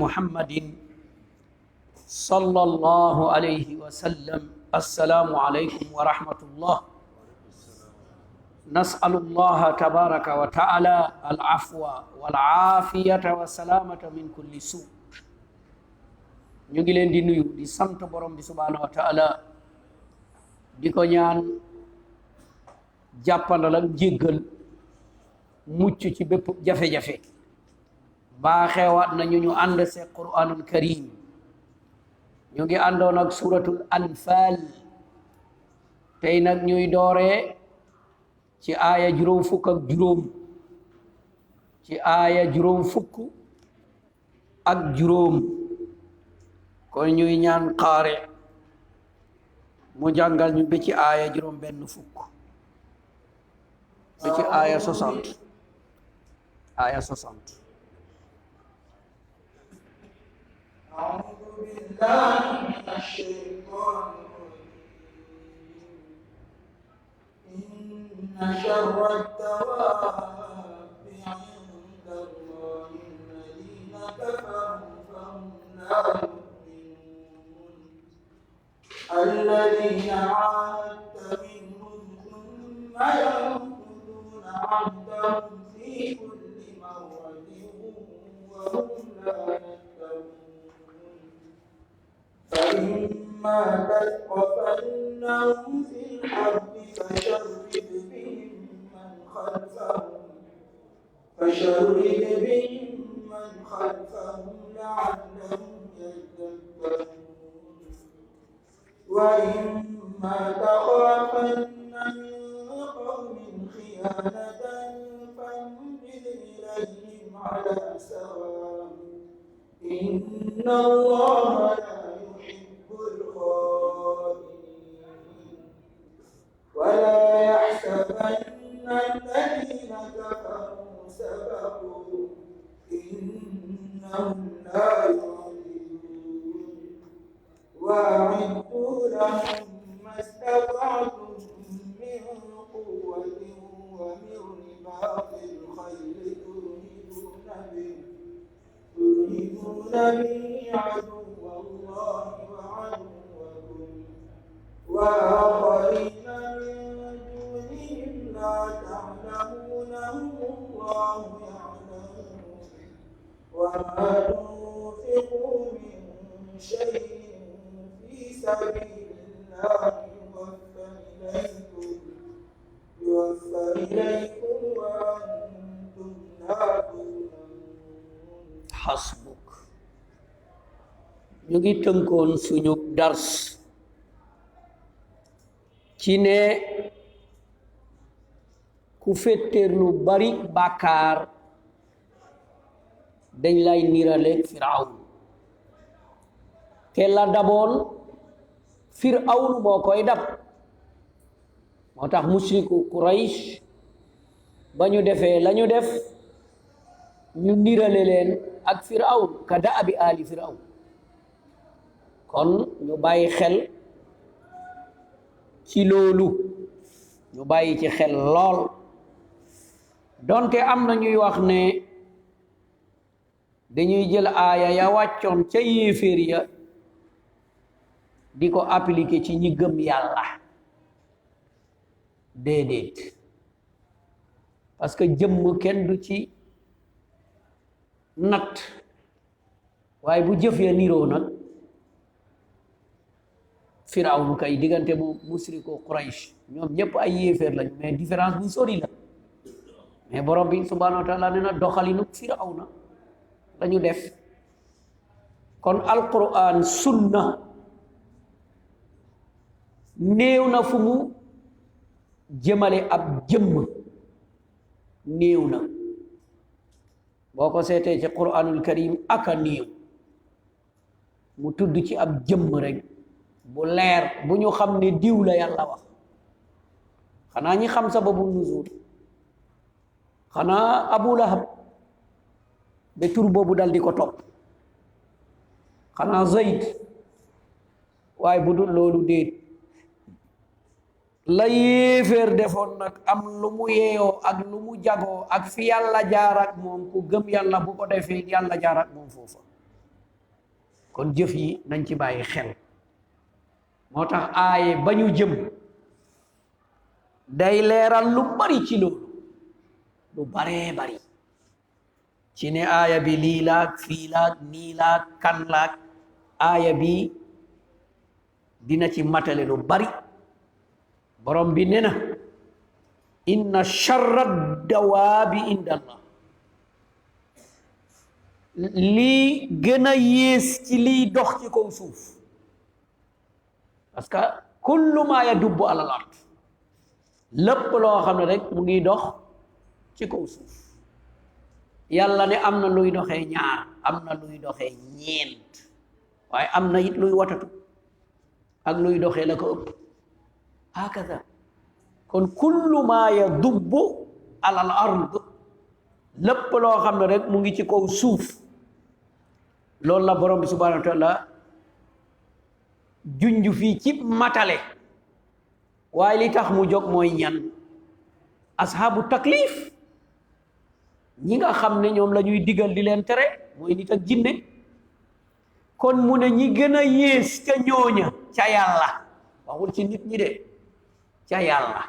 محمد صلى الله عليه وسلم السلام عليكم ورحمة الله نسأل الله تبارك وتعالى العفو والعافية والسلامة من كل سوء ñu ngi leen di nuyu di sant borom bi subhanahu wa ta'ala di ko ñaan jàppandal ak jéggal mucc ci bépp jafe-jafe baaxewaat nañu ñu ànd se Qur'anul Karim ñu ngi àndoon ak suratul Anfal tey nag ñuy dooree ci aaya juróom fukk ak juróom ci aaya juróom fukk ak juróom kon ñuy ñaan qaari mu jàngal ñu ba ci aaya juróom benn fukk ba ci aaya 60 aaya 60 أعوذ بالله من الشيطان الرجيم إن شر الدواب عند الله الذين كفروا فهم لا يؤمنون الذين عاهدت منهم ثم ينقضون عهدهم في كل مرة وهم لا يتقون فإما تثقفنهم في الحرب فشرد بهم من خلفهم لعلهم يذكرون وإما تخافن من قوم خيانة فانبذ إليهم على سواء إن الله لا يحب الخائنين ولا يحسبن الذين كفروا سبقوا إنهم لا يعلمون وأعدوا لهم ما استطعتم من قوة ومن رباط الخيل ترهبون به عدو الله وعدوكم وآخرين من دونهم لا تعلمونهم الله يعلمهم وما تنفقوا من شيء في سبيل الله يوفى إليكم وأنتم لا تظلمون حسبك ñu ngi tënkoon suñu dars ci ne ku fetteerlu bari bàkkaar dañ lay niraleeg Firawn te la daboon Firawn moo koy dab moo tax mushriku Quraysh ba ñu defee la ñu def ñu nirale leen ak Firawn ka da'bi ali Firawn kon ñu bàyyi xel ci loolu ñu bàyyi ci xel lool donte am na ñuy wax ne dañuy jël aaya ya wàccoon ca yéeféer ya di ko appliquer ci ñi gëm yàlla déedéet parce que jëmm kenn du ci natt waaye bu jëf ya niroo nag Firawnu kay diggante mu musriko Quraysh ñoom ñëpp ay yéeféer lañu mais différence bu sori la mais borom bi subhanahu wa taala nee na doxalinu Firawna lañu def kon alquran sunna néew na fu mu jëmale ab jëmm néew na boo ko seetee ci Qur'anul Karim aka néew mu tudd ci ab jëmm rek bu leer bu ñu xam ne diw la yàlla wax xanaa ñi xam sababu nuzul xanaa Abu Lahab ba tur boobu dal di ko topp xanaa Zayd waaye bu dul loolu déet la yéeféer defoon nag am lu mu yeeyoo ak lu mu jagoo ak fi yàlla jaar ak moom ku gëm yàlla bu ko defee yàlla jaar ak moom foofa kon jëf yi nañ ci bàyyi xel moo tax aaye ba ñu jëm day leeral lu bari ci loolu lu baree bari ci ne aaya bi lii laak fii laak nii laak kan laak aaya bi dina ci matale lu bari borom bi ne na inna charra dawaabi inda allah lii gën a yées ci liy dox ci kaw suuf parce que kullu ma yadubbu alal ard lépp loo xam ne rek mu ngi dox ci kaw suuf yàlla ne am na luy doxee ñaar am na luy doxee ñeent waaye am na it luy watatu ak luy doxee la ko ëpp hakaza kon kullu ma yadubbu alal ard lépp loo xam ne rek mu ngi ci kaw suuf loolu la borom bi subhanahu wa taala junj fii ci matale waaye li tax mu jóg mooy ñan ashabu taklif ñi nga xam ne ñoom la ñuy digal di leen tere mooy nit ak jinne kon mu ne ñi gën a yées ca ñooña ca yàlla waxul ci nit ñi de ca yàlla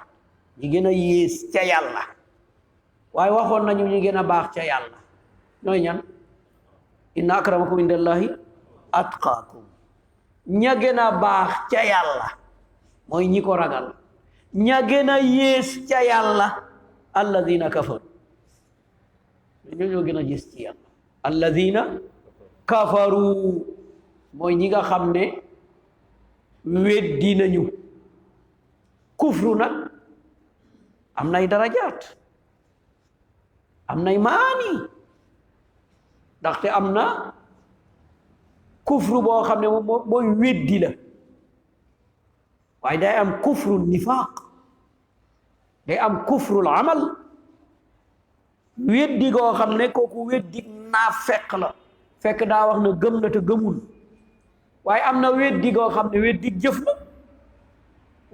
ñi gën a yées ca yàlla waaye waxoon nañu ñi gën a baax ca yàlla ñooy ñan inna akramakum indallahi atqaakum ña gën a baax ca yàlla mooy ñi ko ragal ña gën a yées ca yàlla alladina kafaru ñoo gën a yées ci yàlla alladina kafaru mooy ñi nga xam ne weddi nañu kufru nag am nay darajaat am nay maani ndaxte am na kufru boo xam ne mooy weddi la waaye day am kufru nifaaq day am kufrul amal weddi goo xam ne kooku weddi naa fekk la fekk daa wax na gëm na te gëmul waaye am na weddi goo xam ne weddi jëf la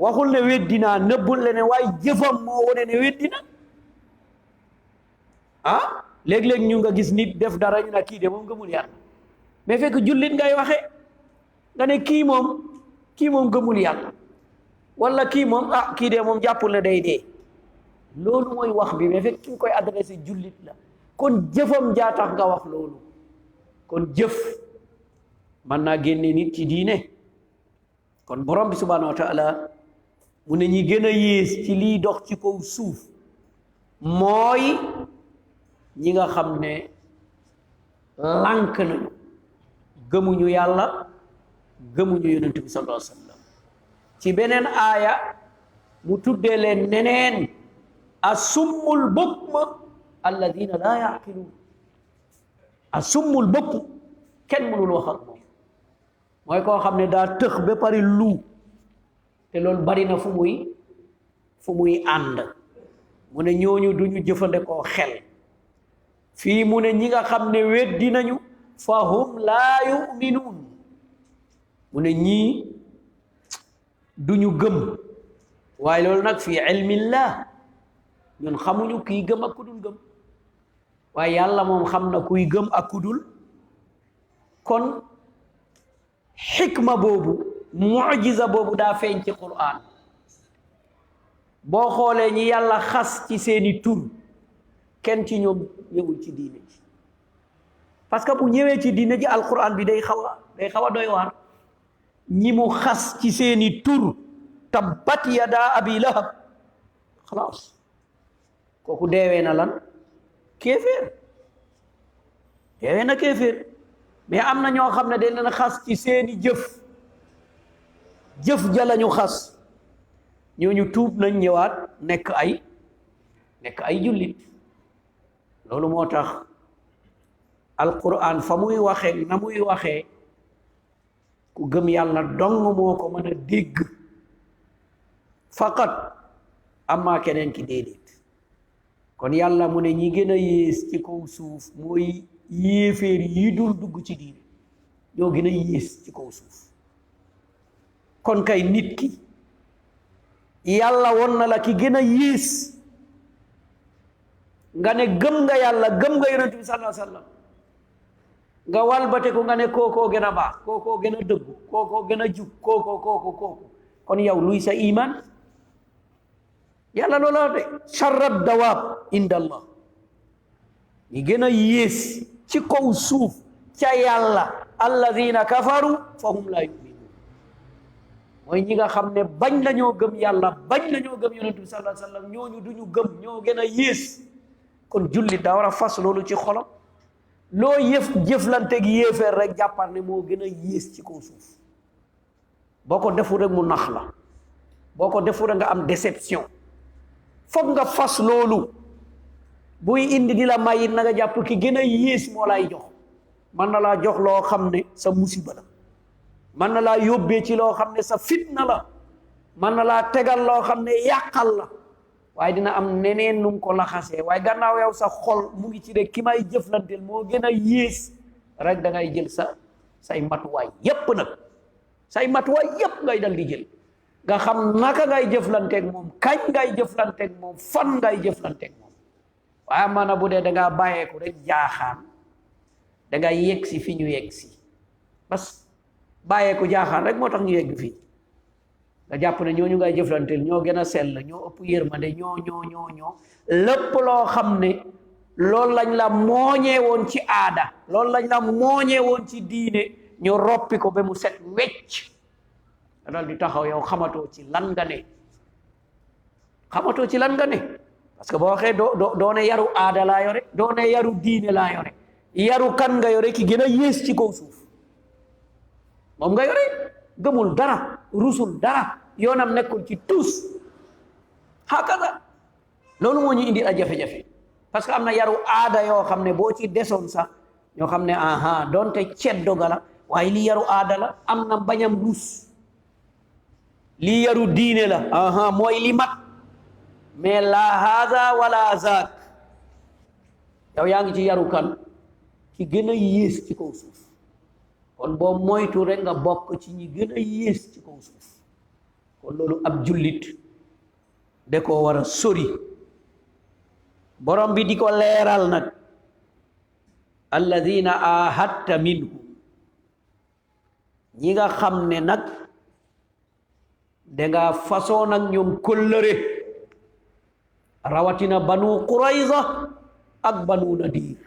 waxul ne weddi naa nëbbul le ne waaye jëfam moo wone ne weddi na ah léeg-léeg ñu nga gis nit def dara ñu na kii de moom gëmul yàlla mais fekk jullit ngay waxe nga ne kii moom gëmul yàlla wala kii moom kii de moom jàppul ne day dee loolu mooy wax bi mais fekk ki nga koy adressé jullit la kon jëfam jaa tax nga wax loolu kon jëf mën naa génne nit ci diine kon borom bi subhanahu wa taala mu ne ñi gën a yées ci liy dox ci kaw suuf mooy ñi nga xam ne lànk nañu gëmuñu yàlla gëmuñu yonent bi sallallahu alayhi wa sallam ci beneen aaya mu tuddee leen neneen asummul bukm alladina laa yaqiluun asummul bukm kenn mënul wax ak moom mooy koo xam ne daa tëx ba pare lu te loolu bari na fu muy ànd mu ne ñooñu duñu jëfandikoo xel fii mu ne ñi nga xam ne weddi nañu fa hum laa yuminuun mu ne ñii duñu gëm waaye loolu nag fii ilmillah ñun xamuñu kuy gëm ak ku dul gëm waaye yàlla moom xam na kuy gëm ak ku dul kon xikma boobu mujiza boobu daa feeñ ci Qur'an boo xoolee ñi yàlla xas ci seeni tur kenn ci ñoom ñëwul ci diine ji parce que bu ñëwee ci diine ji alquran bi day xaw a doy waar ñi mu xas ci seeni tur tabbat yadaa abi lahab xalaas kooku deewee na lan kéeféer deewee na kéeféer mais am na ñoo xam ne dañ leen xas ci seeni jëf ja lañu xas ñooñu tuub nañ ñëwaat nekk ay jullit loolu moo tax alquran fa muy waxee na muy waxee ku gëm yàlla dong moo ko mën a dégg faqat amma keneen ki déedéet kon yàlla mu ne ñi gën a yées ci kaw suuf mooy yéeféer yi dul dugg ci diine ñoo gën a yées ci kaw suuf kon kay nit ki yàlla won na la ki gën a yées nga ne gëm nga yàlla gëm nga yonent bi sallallahu alayhi wa sallam nga walbate ko nga ne kookoo gën a baax kookoo gën a dëggu kookoo gën a jub kooku kon yow luy sa iman yàlla loola de sharrat dawaab inda allah ñi gën a yées ci kaw suuf ca yàlla alladina kafaru fa hum la yuminun mooy ñi nga xam ne bañ nañoo gëm yàlla bañ nañoo gëm yonent bi sallallahu alayhi wa sallam ñooñu duñu gëm ñoo gën a yées kon jullit daa war a fas loolu ci xolam loo jëflanteeg yéefeer rek jàppar ne moo gën a yées ci kaw suuf boo ko defu rek mu nax la boo ko defu rek nga am déception foog nga fas loolu buy indi di la mayit na nga jàpp ki gën a yées moo lay jox man na laa jox loo xam ne sa musiba la man na laa yóbbee ci loo xam ne sa fitna la man na laa tegal loo xam ne yàqal la waaye dina am neneen nu mu ko laxasee waaye gannaaw yow sa xol mu ngi ci rek ki may jëflanteel moo gën a yées rek da ngay jël say matuwaay yépp nag say matuwaay yépp ngay dal di jël nga xam naka ngay jëflanteeg moom kañ ngay jëflanteeg moom fan ngay jëflanteeg moom waaye maanaam bu dee da ngaa bàyyeeku rek jaaxaan da ngay yegg si fi ñu yegg si parce que bàyyeeku jaaxaan rek moo tax ñu yegg fii nga jàpp ne ñooñu ngay jëflanteel ñoo gën a sell ñoo ëpp yërmande ñoo lépp loo xam ne loolu lañ la mooñee woon ci aada loolu lañ la mooñee woon ci diine ñu roppi ko ba mu set wecc nga dal di taxaw yow xamatoo ci lan nga ne parce que boo waxee doo ne yaru aada laa yore doo ne yaru diine laa yore yaru kan nga yore ki gën a yées ci kaw suuf moom nga yore gëmul dara rusul dara yoonam nekkul ci tus hakaza loolu moo ñu indi a jafe-jafe parce que am na yaru aada yoo xam ne boo ci desoon sax ñoo xam ne aha doonte ceddo ga la waaye li yaru aada la am na bañam rus li yaru diine la aha mooy li mat mais la haza wala zaak yow yaa ngi ci yaru kan ci gën a yées ci kaw suuf kon boo moytu rek nga bokk ci ñi gën a yées ci kaw suuf kon loolu ab jullit da koo war a sori borom bi di ko leeral nag alladina ahadta minhum ñi nga xam ne nag danga façon ak ñoom kóllëre rawatina banu Qurayza ak banu Nadir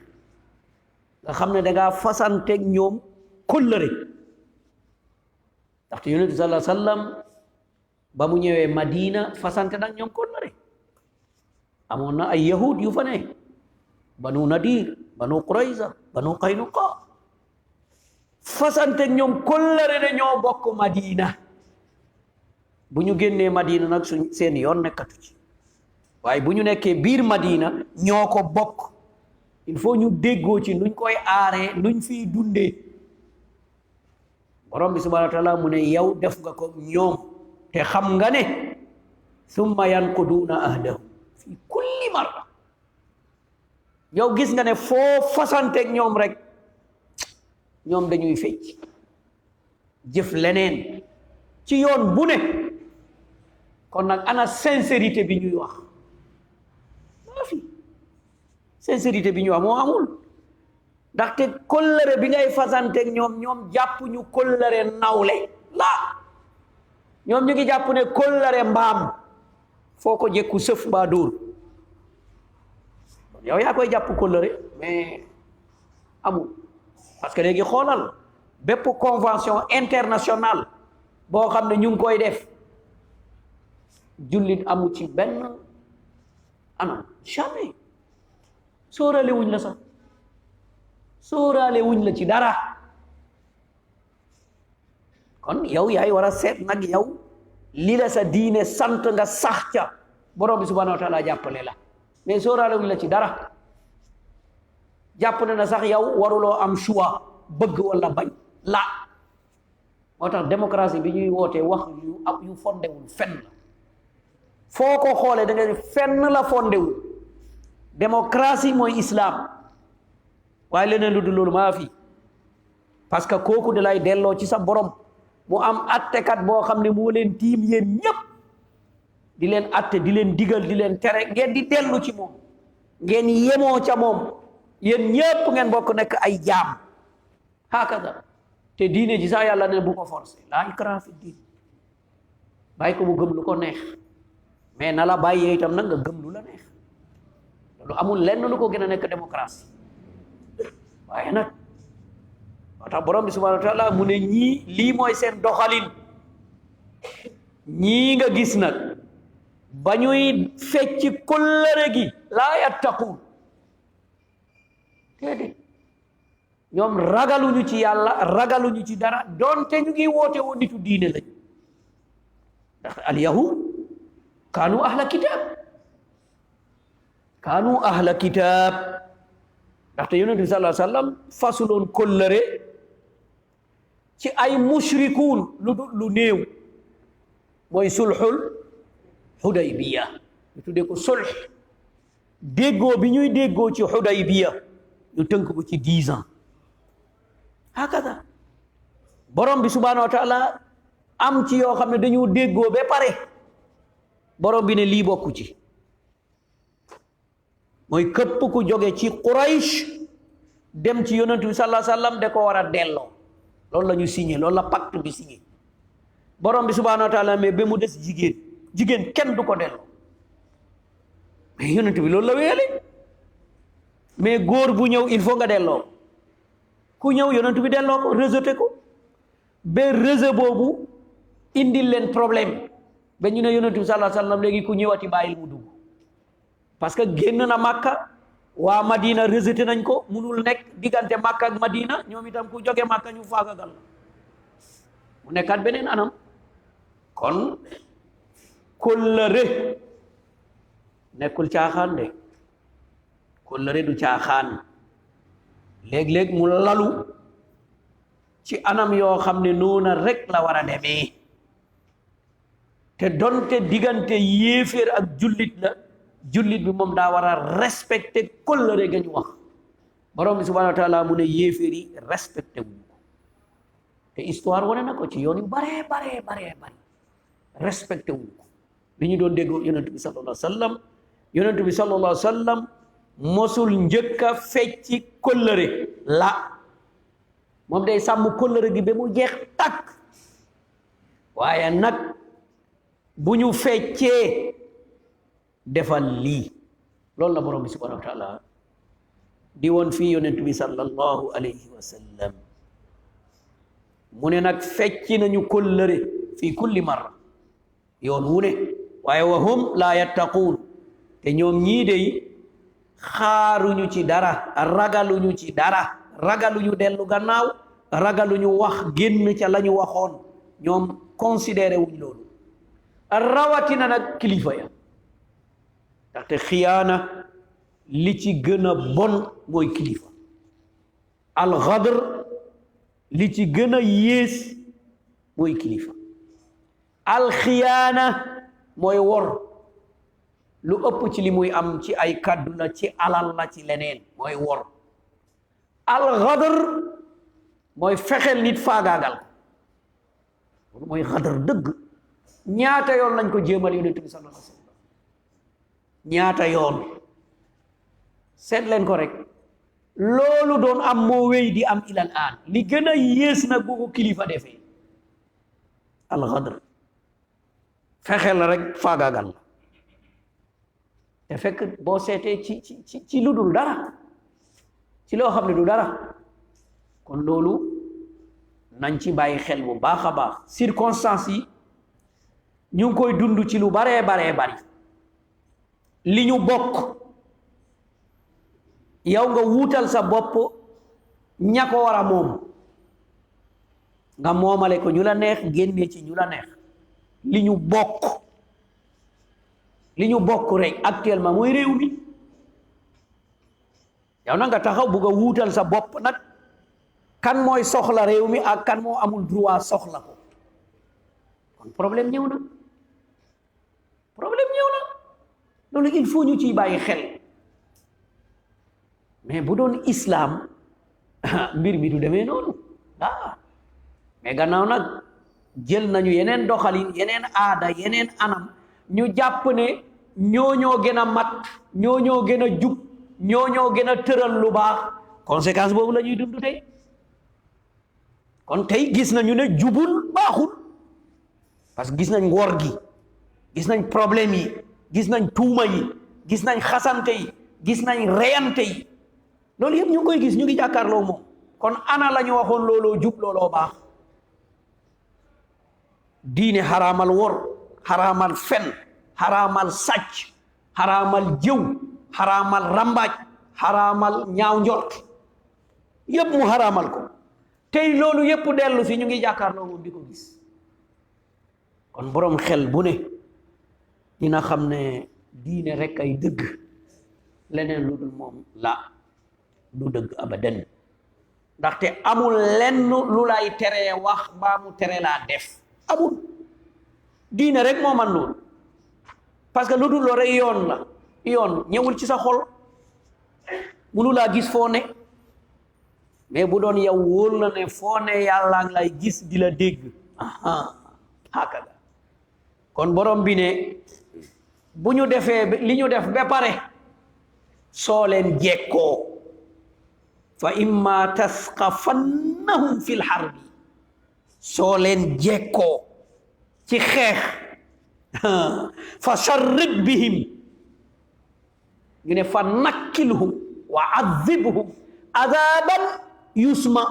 nga xam ne danga fasanteeg ñoom kóllëre ndaxte yonent bi sallallahu alayhi wa sallam ba mu ñëwee Madina fasante nag ñoom kóllëre amoon na ay yahud yu fa ne banu Nadir banu Qurayza banu Qaynuqa fasanteeg ñoom kóllëre ne ñoo bokk Madina bu ñu génnee Madina nag seen yoon nekkatu ci waaye bu ñu nekkee biir Madina ñoo ko bokk il faut ñu déggoo ci nuñ koy aaree nuñ fiy dundee borom bi subhanahu wa taala mu ne yow def nga ko ñoom te xam nga ne summa yanquduuna ahdahum fi kulli marra yow gis nga ne foo fasanteeg ñoom rek ñoom dañuy fecc jëf leneen ci yoon bu ne kon nag ana sincérité bi ñuy wax maa fi sincérité bi ñuy wax moo amul ndaxte kóllëre bi ngay fasanteeg ñoom jàpp ñu kóllëre nawle laa ñoom ñu ngi jàpp ne kóllëre mbaam foo ko jekku sëf mbaa dóor yow yaa koy jàpp kóllëre mais amul parce que léegi xoolal bépp convention internationale boo xam ne ñu ngi koy def jullit amu ci benn anam jamais sóoraale wuñ la sax sóoraale wuñ la ci dara kon yow yaay war a seet nag yow li la sa diine sant nga sax ca borom bi subhanahu wa taala jàppale la mais sóoraale wuñ la ci dara jàpp ne na sax yow waruloo am choix bëgg wala bañ la moo tax démocratie bi ñuy wootee wax yu fondewul fenn la foo ko xoolee da nga fenn la fondewul démocratie mooy islam waaye leneen lu dul loolu maa fi parce que kooku da lay delloo ci sa borom mu am attekat boo xam ne moo leen tiim yéen ñépp di leen atte di leen digal di leen tere ngeen di dellu ci moom ngeen yemoo ca moom yéen ñépp ngeen bokk nekk ay jaam hakada te diine ji sax yàlla ne bu ko forcé laa ikraha fi diin bàyyi ko mu gëm lu ko neex mais na la bàyyee itam nag nga gëm lu la neex loolu amul lenn lu ko gën a nekk démocratie waaye nag moo tax borom bi subhanahu wa taala mu ne ñii lii mooy seen doxalin ñii nga gis nag ba ñuy fecc kóllëre gi laa yattaquun déedéet ñoom ragaluñu ci yàlla ragaluñu ci dara doonte ñu ngi woote woon nitu diine lañ ndax al yahud kaanu ahla kitab ndaxte yonent bi sallallahu alayhi wa sallam fasuloon kóllëre ci ay mushrikuun lu néew mooy sulxul Hudaybiya ñu tuddee ko sulx déggoo bi ñuy déggoo ci Hudaybiya ñu tënk ko ci 10 ans hakada borom bi subhanahu wa taala am ci yoo xam ne dañu déggoo ba pare borom bi ne lii bokku ci mooy këpp ku jóge ci Quraysh dem ci yonent bi sallallahu alayhi wa sallam da ko war a delloo loolu la ñu signé loolu la pacte bi signé borom bi subhanahu wa taala mais ba mu des jigéen kenn du ko delloo mais yonent bi loolu la wéyale mais góor bu ñëw il faut nga delloo ku ñëw yonent bi delloo ko rejeté ko ba rejet boobu indil leen problème ba ñu ne yonent bi sallallahu alayhi wa sallam léegi ku ñëwati bàyyil mu dugg parce que génn na Makka waa Madina rejeté nañ ko munul nekk diggante Makka ak Madina ñoom itam ku jóge Makka ñu faagagal mu nekkaat beneen anam kon kóllëre nekkul caaxaan de kóllëre du caaxaan léeg-léeg mu lalu ci anam yoo xam ne noona rek la war a demee te donte diggante yéeféer ak jullit la jullit bi moom daa war a respecté kóllëre ga ñu wax borom bi subhanahu wa taala mu ne yéeféer yi respecté wuñ ko te histoire wane na ko ci yoon yu bare respecté wuñ ko li ñu doon déggoo yonent bi sallallahu alayhi wa sallam yonent bi sallallahu alayhi wa sallam mosul njëkk a fecci kóllëre la moom day sàmm kóllëre gi ba mu jeex takk waaye nag bu ñu feccee defal lii loolu la borom bi subhanahu wa taala di woon fii yonent bi sallallahu alayhi wa sallam mu ne nag fecci nañu kóllëre fii kulli marra yoon wu ne waaye wa hum laa yattaquun te ñoom ñii dey xaaruñu ci dara ragaluñu ci dara ragaluñu dellu gannaaw ragaluñu wax génn ca la ñu waxoon ñoom considéré wuñ loolu rawatina nag kilifa ya ndaxte xiyaana li ci gën a bon mooy kilifa alxadr li ci gën a yées mooy kilifa alxiyaana mooy wor lu ëpp ci li muy am ci ay kàddu la ci alal la ci leneen mooy wor alxadr mooy fexeel nit faagaagal ko mooy xadr dëgg ñaata yoon lañ ko jéemal yonent bi sallallahu alayhi wa sallam ñaata yoon seet leen ko rek loolu doon am moo wéy di am ilal aan li gën a yées nag bu ko kilifa defee alxadr fexeel rek faagaagal la te fekk boo seetee ci lu dul dara ci loo xam ne du dara kon loolu nañ ci bàyyi xel bu baax a baax circonstances yi ñu ngi koy dund ci lu baree bari li ñu bokk yow nga wuutal sa bopp ña ko war a moom nga moomale ko ñu la neex génnee ci ñu la neex li ñu bokk rek actuellement mooy réew mi yow na nga taxaw bugg a wuutal sa bopp nag kan mooy soxla réew mi ak kan moo amul droit soxla ko kon problème ñëw na loolu il faut ñu ciy bàyyi xel mais bu doon islam mbir mi du demee noonu mais gannaaw nag jël nañu yeneen doxalin yeneen aada yeneen anam ñu jàpp ne ñoo gën a mat ñoo gën a jub ñoo gën a tëral lu baax conséquence boobu la ñuy dund tey kon tey gis nañu ne jubul baaxul parce que gis nañ ngor gi gis nañ problème yi gis nañ tuuma yi gis nañ xasante yi gis nañ reyante yi loolu yëpp ñu ngi koy gis ñu ngi jàkkaarloo moom kon ana la ñu waxoon looloo jub looloo baax diine xaraamal wor xaraamal fen xaraamal sàcc xaraamal jëw xaraamal rambaaj xaraamal ñaaw njort yëpp mu xaraamal ko tey loolu yëpp dellu si ñu ngi jàkkaarloo moom di ko gis kon borom xel bu ne dina xam ne diine rek ay dëgg leneen lu dul moom la du dëgg abadan ndaxte amul lenn lu lay teree wax mbaa mu tere laa def amul diine rek moo man loolu parce que lu dul loolu rek yoon la yoon ñëwul ci sa xol munu laa gis foo ne mais bu doon yow wóor la ne foo ne yàlla ngi lay gis di la dégg hakada kon borom bi ne bu ñu defee li ñu def ba pare soo leen jekkoo fa imma tasqafannahum fil harbi soo leen jekkoo ci xeex fa sharrid bihim ñu ne fa nakkilhum wa azibhum azaban yusma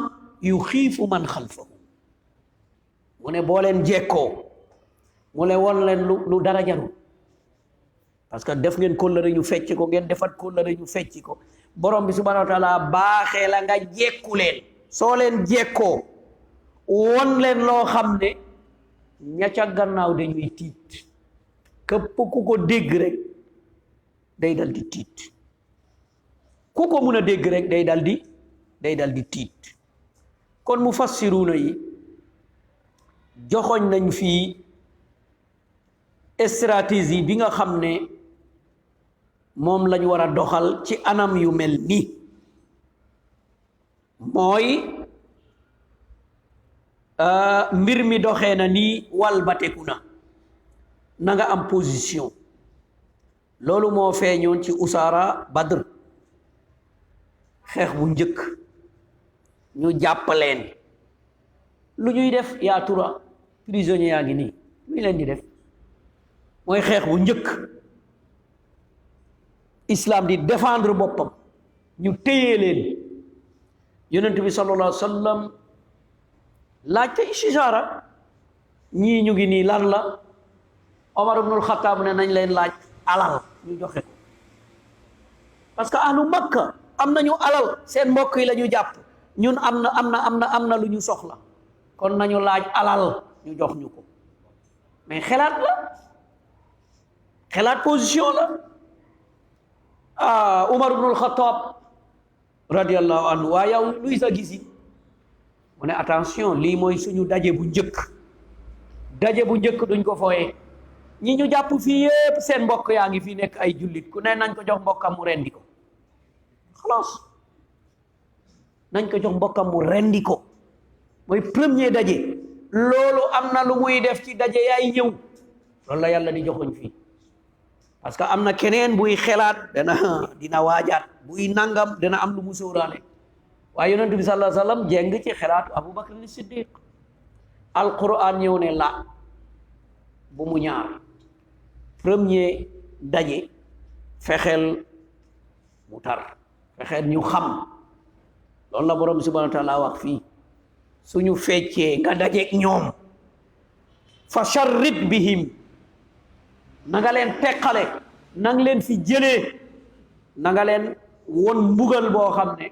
yuxiifu man xalfahum mu ne boo leen jekkoo mu ne won leen lu dara jarul parce que def ngeen kóllëre ñu fecc ko ngeen defat kóllëre ñu fecc ko borom bi subhanahu wa taala baaxee la nga jekku leen soo leen jekkoo won leen loo xam ne ña ca gannaaw dañuy tiit képp ku ko dégg rek day dal di tiit ku ko mun a dégg rek day dal di tiit kon mufassiruuna yi joxoñ nañ fii stratégie bi nga xam ne moom lañ war a doxal ci anam yu mel nii mooy mbir mi doxee na nii walbateku na nga am position loolu moo feeñoon ci usaara Badr xeex bu njëkk ñu jàpp leen lu ñuy def yaa tura prisonnier yaa ngi nii luy leen di def mooy xeex bu njëkk islam di défendre boppam ñu téye leen yonent bi sallallahu alayhi wa sallam laajte ishaara ñii ñu ngi nii lan la Omar ibnul Xattaab ne nañ leen laaj alal ñu joxe ko parce que ahlu Makka am nañu alal seen mbokk yi la ñu jàpp ñun am na lu ñu soxla kon nañu laaj alal ñu jox ñu ko mais xelaat position la Umar ibnul Xattaab radiyallahu anhu waa yow luy sa gisi mu ne attention lii mooy suñu daje bu njëkk duñ ko fooyee ñi ñu jàpp fii yépp seen mbokk yaa ngi fii nekk ay jullit ku ne nañ ko jox mbokkam mu rendi ko xalaas nañ ko jox mbokkam mu rendi ko mooy premier daje loolu am na lu muy def ci daje yaay ñëw loolu la yàlla di joxoñ fii parce que am na keneen buy xelaat dina waajaat buy nangam dina am lu mu sóoraale waaye yonent bi sallallahu alayhi wa sallam jeng ci xelaatu Abubakar ni Siddiq alquran ñëw ne la bu mu ñaar premier daje fexeel mu tar fexeel ñu xam loolu la borom subhanahu wa taala wax fii suñu feccee nga dajeek ñoom fa sharrid bihim na nga leen teqale na nga leen fi jëlee na nga leen won mbugal boo xam ne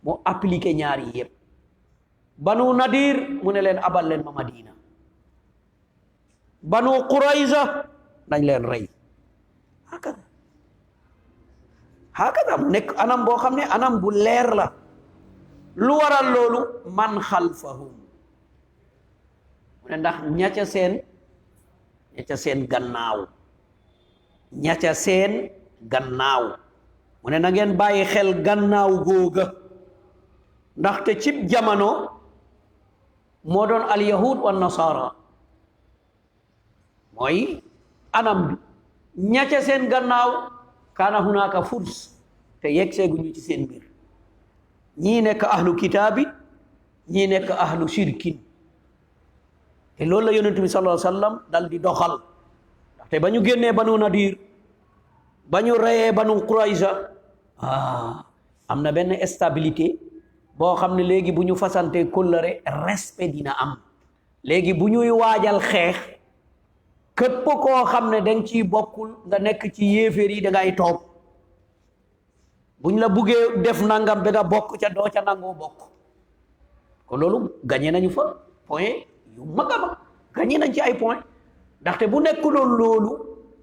mu appliqué ñaar yi yëpp banu nadir mu ne leen abal leen ma Madina banu Qurayza nañ leen rey hakada mu nekk anam boo xam ne anam bu leer la lu waral loolu man xalfahum mu ne ndax ña ca seen gannaaw mu ne na ngeen bàyyi xel gannaaw googa ndaxte cib jamono moo doon al yahud wa nasara mooy anam bi ña ca seen gannaaw kaana hunaka furs te yegg seeguñu ci seen mbir ñii nekk ahlu kitaabi ñii nekk ahlu shirkin te loolu la yonent bi sallallahu alayhi wa sallam dal di doxal ndaxte ba ñu génnee banu nadir ba ñu reyee banu qurayza am na benn stabilité boo xam ne léegi bu ñu fasante kóllëre respect dina am léegi bu ñuy waajal xeex képp koo xam ne danga ciy bokkul nga nekk ci yéeféer yi da ngay toog buñ la buggee def nangam ba nga bokk ca doo ca nangoo bokk kon loolu gagné nañu fa point yu mag a mag gagné nañ ci ay point ndaxte bu nekkuloon loolu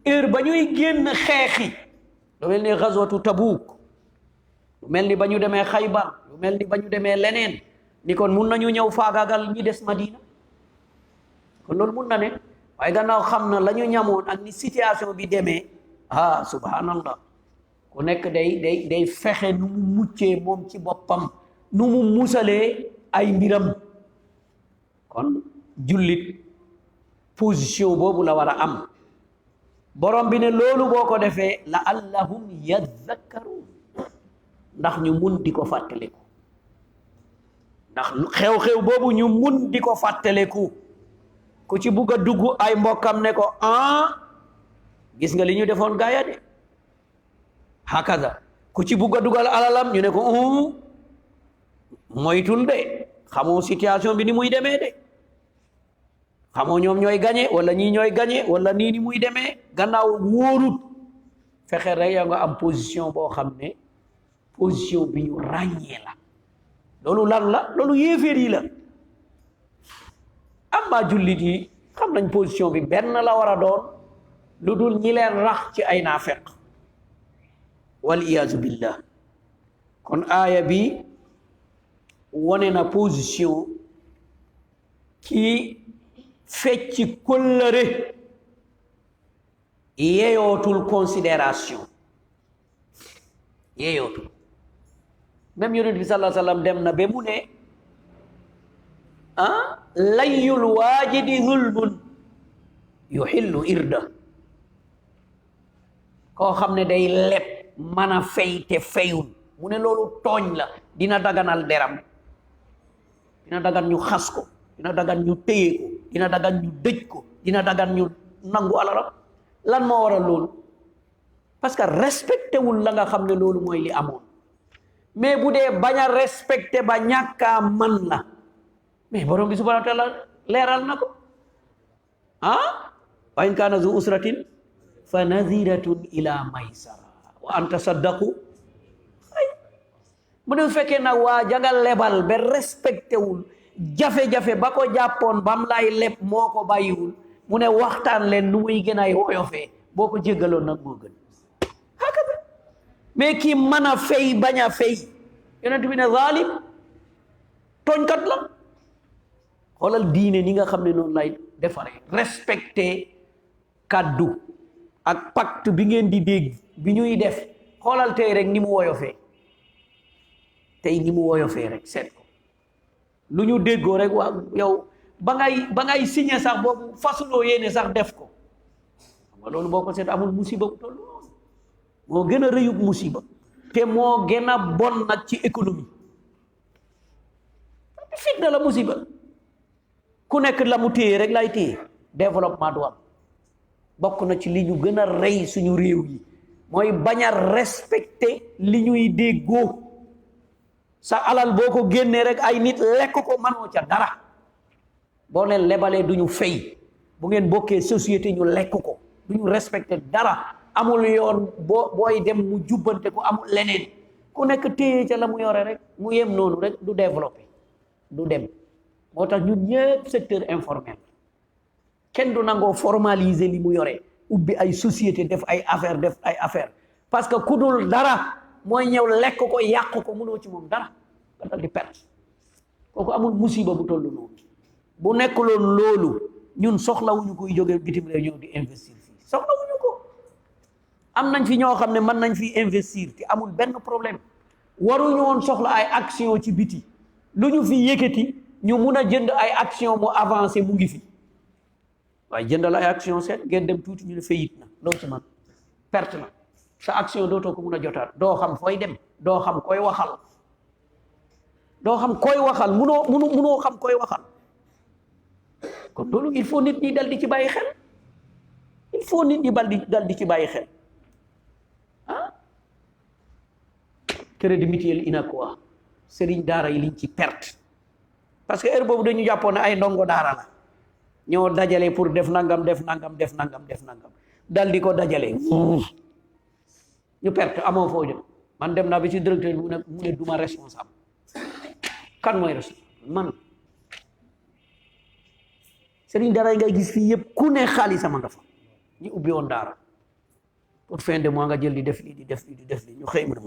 heure ba ñuy génn xeexi lu mel ni gazwatu Tabuk lu mel ni ba ñu demee Xaybar lu mel ni ba ñu demee leneen ni kon mun nañu ñëw faagaagal ñi des Madina kon loolu mun na ne waaye gannaaw xam na la ñu ñamoon ak ni situation bi demee subhanallah ku nekk day fexe nu mu muccee moom ci boppam nu mu musalee ay mbiram kon jullit position boobu la war a am borom bi ne loolu boo ko defee la allahum yadhakkarun ndax ñu mun di ko fàttaliku ndax xew-xew boobu ñu mun di ko fàttaliku ku ci bugg a dugg ay mbokkam ne ko gis nga li ñu defoon gaaya de hakaza ku ci bugg a dugal alalam ñu ne ko moytul de xamoo situation bi ni muy demee de xamoo ñoom ñooy gañe wala ñii ñooy gañe wala nii ni muy demee gannaaw wóorut fexe rek yaa nga am position boo xam ne position bi ñu ràññee la loolu lan la loolu yéeféer yi la amma jullit yi xam nañ position bi benn la war a doon lu dul ñi leen rax ci ay naafeq wal iyaazu billah kon aaya bi wone na position kii fecci kóllëre yeyootul considération yeyootul même yonent bi sallallahu alayhi wa sallam dem na ba mu ne layyul waajidi zulmun yuxillu irda koo xam ne day leb mën a fay te fayul mu ne loolu tooñ la dina daganal deram dina dagan ñu xas ko dina dagan ñu téye ko dina dagan ñu dëj ko dina dagan ñu nangu alalam lan moo waral loolu parce que respecté wul la nga xam ne loolu mooy li amoon mais bu dee bañ a respecté ba ñàkkaa man la mais borom bi subhanahu wa taala leeral na ko wa in kaana zu usratin fa naziratun ila maysara wa an tasaddaqu mu ne fekkee nag waa jangal lebal ba respecté wul jafe-jafe ba ko jàppoon bam lay leb moo ko bàyyiwul mu ne waxtaan leen nu muy gën ay woyofee boo ko jéggaloon nag moo gën hakaza mais kii mën a fay bañ a fay yonent bi ne zalim tooñkat la xoolal diine ni nga xam ne noonu lay defaree respecté kaddu ak pacte bi ngeen di dégg bi ñuy def xoolal tey rek ni mu woyofee tey ni mu woyofee rek seet ko lu ñu déggoo rek waa yow ba ngay signé sax boobu fasuloo yéene sax def ko xam nga loolu boo ko seet amul musiba bu toll noonu moo gën a rëyub musiba te moo gën a bon nag ci économie fitna la musiba ku nekk la mu téye rek lay téye développement du am bokk na ci li ñu gën a rey suñu réew yi mooy bañ a respecter li ñuy déggoo sa alal boo ko génnee rek ay nit lekk ko manoo ca dara boo leen lebalee du ñu fay bu ngeen bokkee société ñu lekk ko du ñu respecter dara amul yoon booy dem mu jubbante ko amul leneen ku nekk téye ca la mu yore rek mu yem noonu rek du développé du dem moo tax ñun ñëpp secteur informel kenn du nangoo formaliser li mu yore ubbi ay société def ay affaire parce que ku dul dara mooy ñëw lekk ko yàq ko mënoo ci moom dara nga dal di perte kooku amul musiba bu toll noonu bu nekkuloon loolu ñun soxlawuñu koy jóge bitim réew ñëw di investir fii soxlawuñu ko am nañ fi ñoo xam ne mën nañ fi investir te amul benn problème waruñu woon soxla ay action ci biti lu ñu fi yëkkati ñu mun a jënd ay action mu avancé mu ngi fi waaye jëndal ay action seet ngeen dem tuuti ñu ne fayit na loo ci man perte na sa action dootoo ko mun a jotaat doo xam fooy dem doo xam koy waxal doo xam koy waxal munoo xam koy waxal kon loolu il faut nit ñi dal di ci bàyyi xel il faut nit ñi dal di ci bàyyi xel ah crédit mutuel inakwa sëriñ daara yi liñ ci perte parce que heure boobu dañu jàppoon ne ay ndongo daara la ñoo dajale pour def nangam dal di ko dajale ñu perte amoo foo jëm man dem naa bi ci directeur bi mu ne duma responsable kan mooy responsable man sëriñ daara yi ngay gis fii yëpp ku ne xaalisam nga fa ñu ubbi woon daara pour fin de mois nga jël di def lii ñu xëy mu ne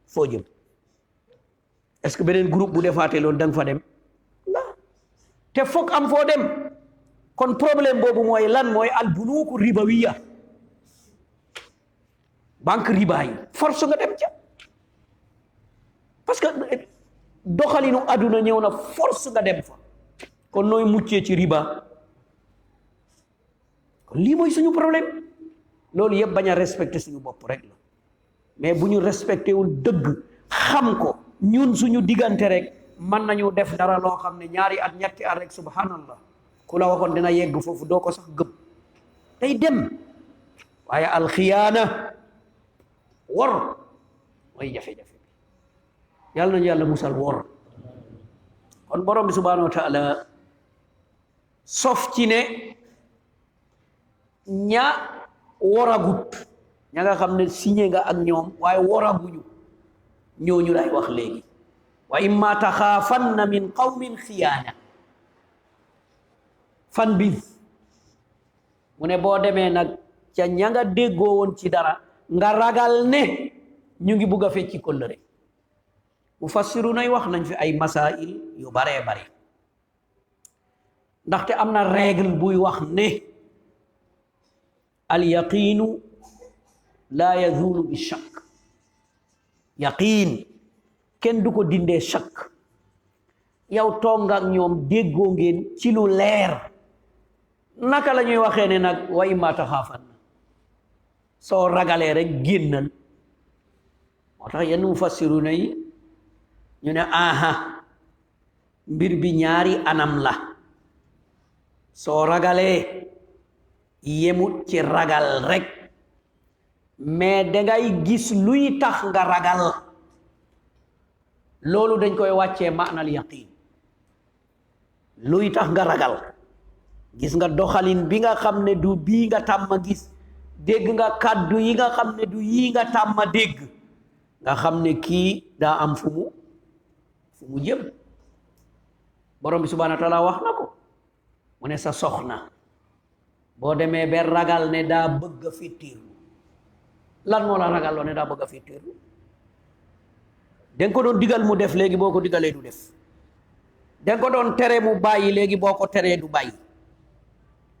foo jëm est-ce que beneen groupe bu defaatee loolu da nga fa dem la te foog am foo dem kon problème boobu mooy lan mooy al bunuuku ribawiya banque riba yi force nga dem ca parce que doxalinu àdduna ñëw na force nga dem fa kon nooy muccee ci riba kon lii mooy suñu problème loolu yëpp bañ a respecté suñu bopp rek la mais bu ñu respecté wul dëgg xam ko ñun suñu diggante rek mën nañu def dara loo xam ne ñaari at ñetti at rek subhanallah ku la waxoon dina yegg foofu doo ko sax gëm day dem waaye alxiyaana wor mooy jafe-jafe bi yàlla nañu yàlla musal wor kon borom bi subhanahu wa taala sof ci ne ña woragut ña nga xam ne signé nga ak ñoom waaye woraguñu ñooñu lay wax léegi wa imma taxaafanna min qawmin xiyaana fan bi mu ne boo demee nag ca ña nga déggoo woon ci dara nga ragal ne ñu ngi bugg a fecci kóllëre mufassiru nay wax nañ fi ay masail yu baree bari ndaxte am na règle buy wax ne al yaqiinu laa yazulu bi shakk yaqiin kenn du ko dindee shakk yow toog nga ak ñoom déggoo ngeen ci lu leer naka la ñuy waxee ne nag wa imma taxaafan soo ragalee rek génnal moo tax yenn mufassiruna yi ñu ne aha mbir bi ñaari anam la soo ragalee yemut ci ragal rek mais dangay gis luy tax nga ragal loolu dañ koy wàccee maanal yaqin luy tax nga ragal gis nga doxalin bi nga xam ne du bii nga tàmma gis dégg nga kàddu yi nga xam ne du yii nga tàmma dégg nga xam ne kii daa am fu mu jëm borom bi subhanahu wa taala wax na ko mu ne sa soxna boo demee ba ragal ne daa bëgg a fittiirlu lan moo la ragal loo ne daa bëgg a fittiirlu danga ko doon digal mu def léegi boo ko digalee du def danga ko doon tere mu bàyyi léegi boo ko teree du bàyyi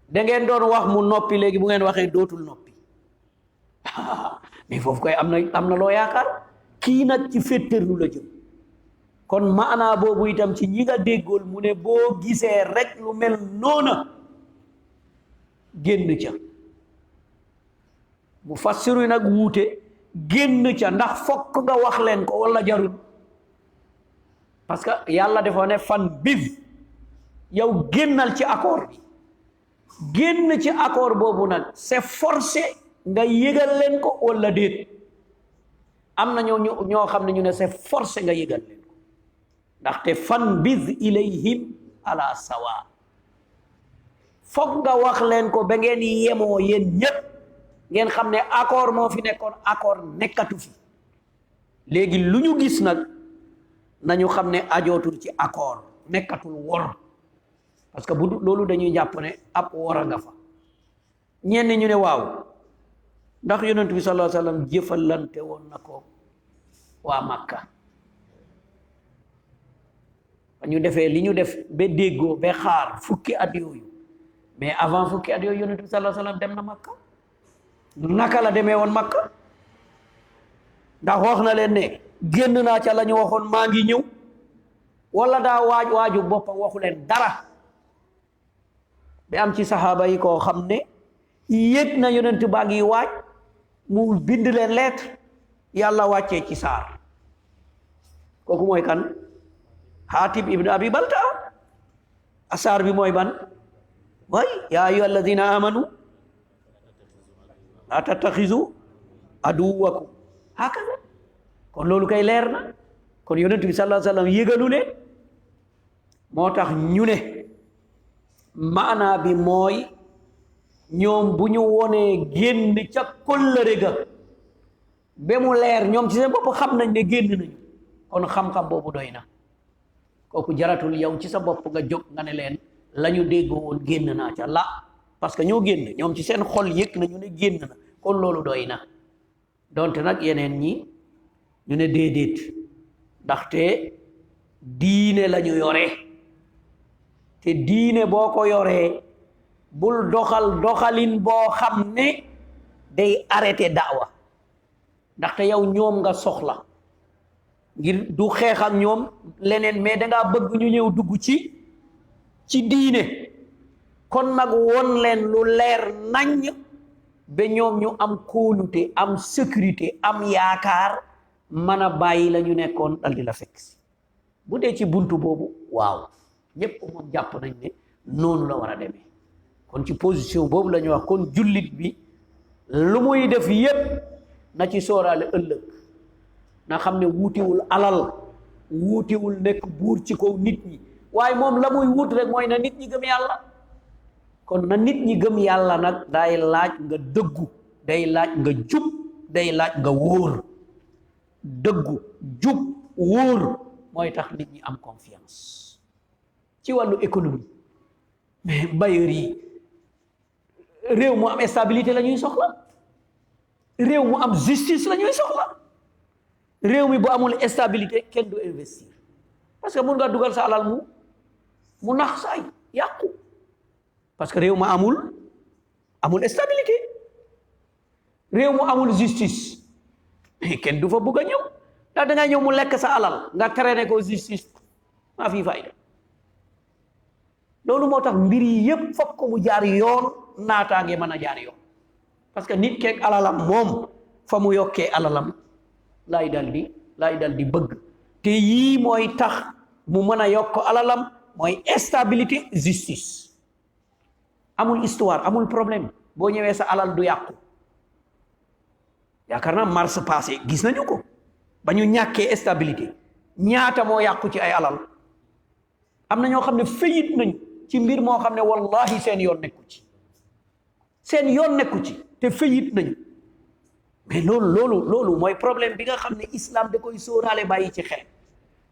dangeen doon wax mu noppi léegi bu ngeen waxee dootul noppi mais foofu koy am na loo yaakaar kii nag ci féttéerlu la jëm kon maanaa boobu itam ci ñi nga déggool mu ne boo gisee rek lu mel noona génn ca mu fassiru nag wuute génn ca ndax fokk nga wax leen ko wala jarul parce que yàlla dafa ne fan bis yow génnal ci accord bi génn ci accord boobu nag c'est forcé nga yëgal leen ko wala déet am na ñoo xam ne ñu ne c'est forcé nga yëgal leen ko ndaxte fan bis ilayhim ala sawa foog nga wax leen ko ba ngeen yemoo yéen ñépp ngeen xam ne accord moo fi nekkoon accord nekkatu fi léegi lu ñu gis nag nañu xam ne ajootul ci accord nekkatul wor parce que bu loolu dañuy jàpp ne ab wor a nga fa ñenn ñu ne waaw ndax yonent bi sallallahu alayhi wa sallam jëfalante woon na ko waa Makka ñu defee li ñu def ba déggoo ba xaar fukki at yooyu mais avant fukki at yooyu yonent bi sallallahu alayhi wa sallam dem na Makka naka la demee woon Makka ndax wax na leen ne génn naa ca la ñu waxoon maa ngi ñëw wala daa waaju boppam waxu leen dara ba am ci saxaaba yi koo xam ne yëg na yonent baa ngi waaj mu bind leen lettre yàlla wàccee ci saar kooku mooy kan Hatib ibn Abi Balta asaar bi mooy ban way yaa ayyuha alladina amanu la tattaxizu aduwakum hakaza kon loolu kay leer na kon yonent bi sallallahu alayhi wa sallam yëgalu leen moo tax ñu ne maanaa bi mooy ñoom bu ñu wonee génn ca kóllëre ga ba mu leer ñoom ci seen bopp xam nañ ne génn nañu kon xam-xam boobu doy na kooku jaratul yow ci sa bopp nga jóg nga ne leen la ñu déggoo woon génn naa ca la parce que ñoo génn ñoom ci seen xol yëg nañu ne génn na kon loolu doy na donte nag yeneen ñi ñu ne déedéet ndaxte diine la ñu yore te diine boo ko yoree bul doxalin boo xam ne day arrêté daawa ndaxte yow ñoom nga soxla ngir du xeex ak ñoom leneen mais dangaa bëgg ñu ñëw dugg ci diine kon nag won leen lu leer naññ ba ñoom ñu am kóolute am sécurité am yaakaar mën a bàyyi la ñu nekkoon dal di la fekk si bu dee ci buntu boobu waaw ñépp moom jàpp nañ ne noonu la war a demee kon ci position boobu la ñu wax kon jullit bi lu muy def yépp na ci sooraale ëllëg na xam ne wuutiwul alal wuutiwul nekk buur ci kaw nit ñi waaye moom la muy wut rek mooy na nit ñi gëm yàlla kon na nit ñi gëm yàlla nag day laaj nga dëggu day laaj nga jub day laaj nga wóor dëggu jub wóor mooy tax nit ñi am confiance ci wàllu économie mais bailleurs yi réew mu am stabilité la ñuy soxla réew mu am justice la ñuy soxla réew mi bu amul stabilité kenn du investir parce que mun nga dugal sa alal mu nax saay yàqu parce que réew ma amul stabilité réew mu amul justice kenn du fa bugg a ñëw ndax dangay ñëw mu lekk sa alal nga traîner ko justice maa fii fayda loolu moo tax mbir yi yépp fokk ko mu jaar yoon naataange mën a jaar yoon parce que nit keeg alalam moom fa mu yokkee alalam laay dal di bëgg te yii mooy tax mu mën a yokk alalam mooy stabilité justice amul histoire amul problème boo ñëwee sa alal du yàqu yaakaar naa mars passé gis nañu ko ba ñu ñàkkee stabilité ñaata moo yàqu ci ay alal am na ñoo xam ne fayit nañ ci mbir moo xam ne wallahi seen yoon nekku ci te fayit nañ mais loolu mooy problème bi nga xam ne islam da koy sóoraale bàyyi ci xel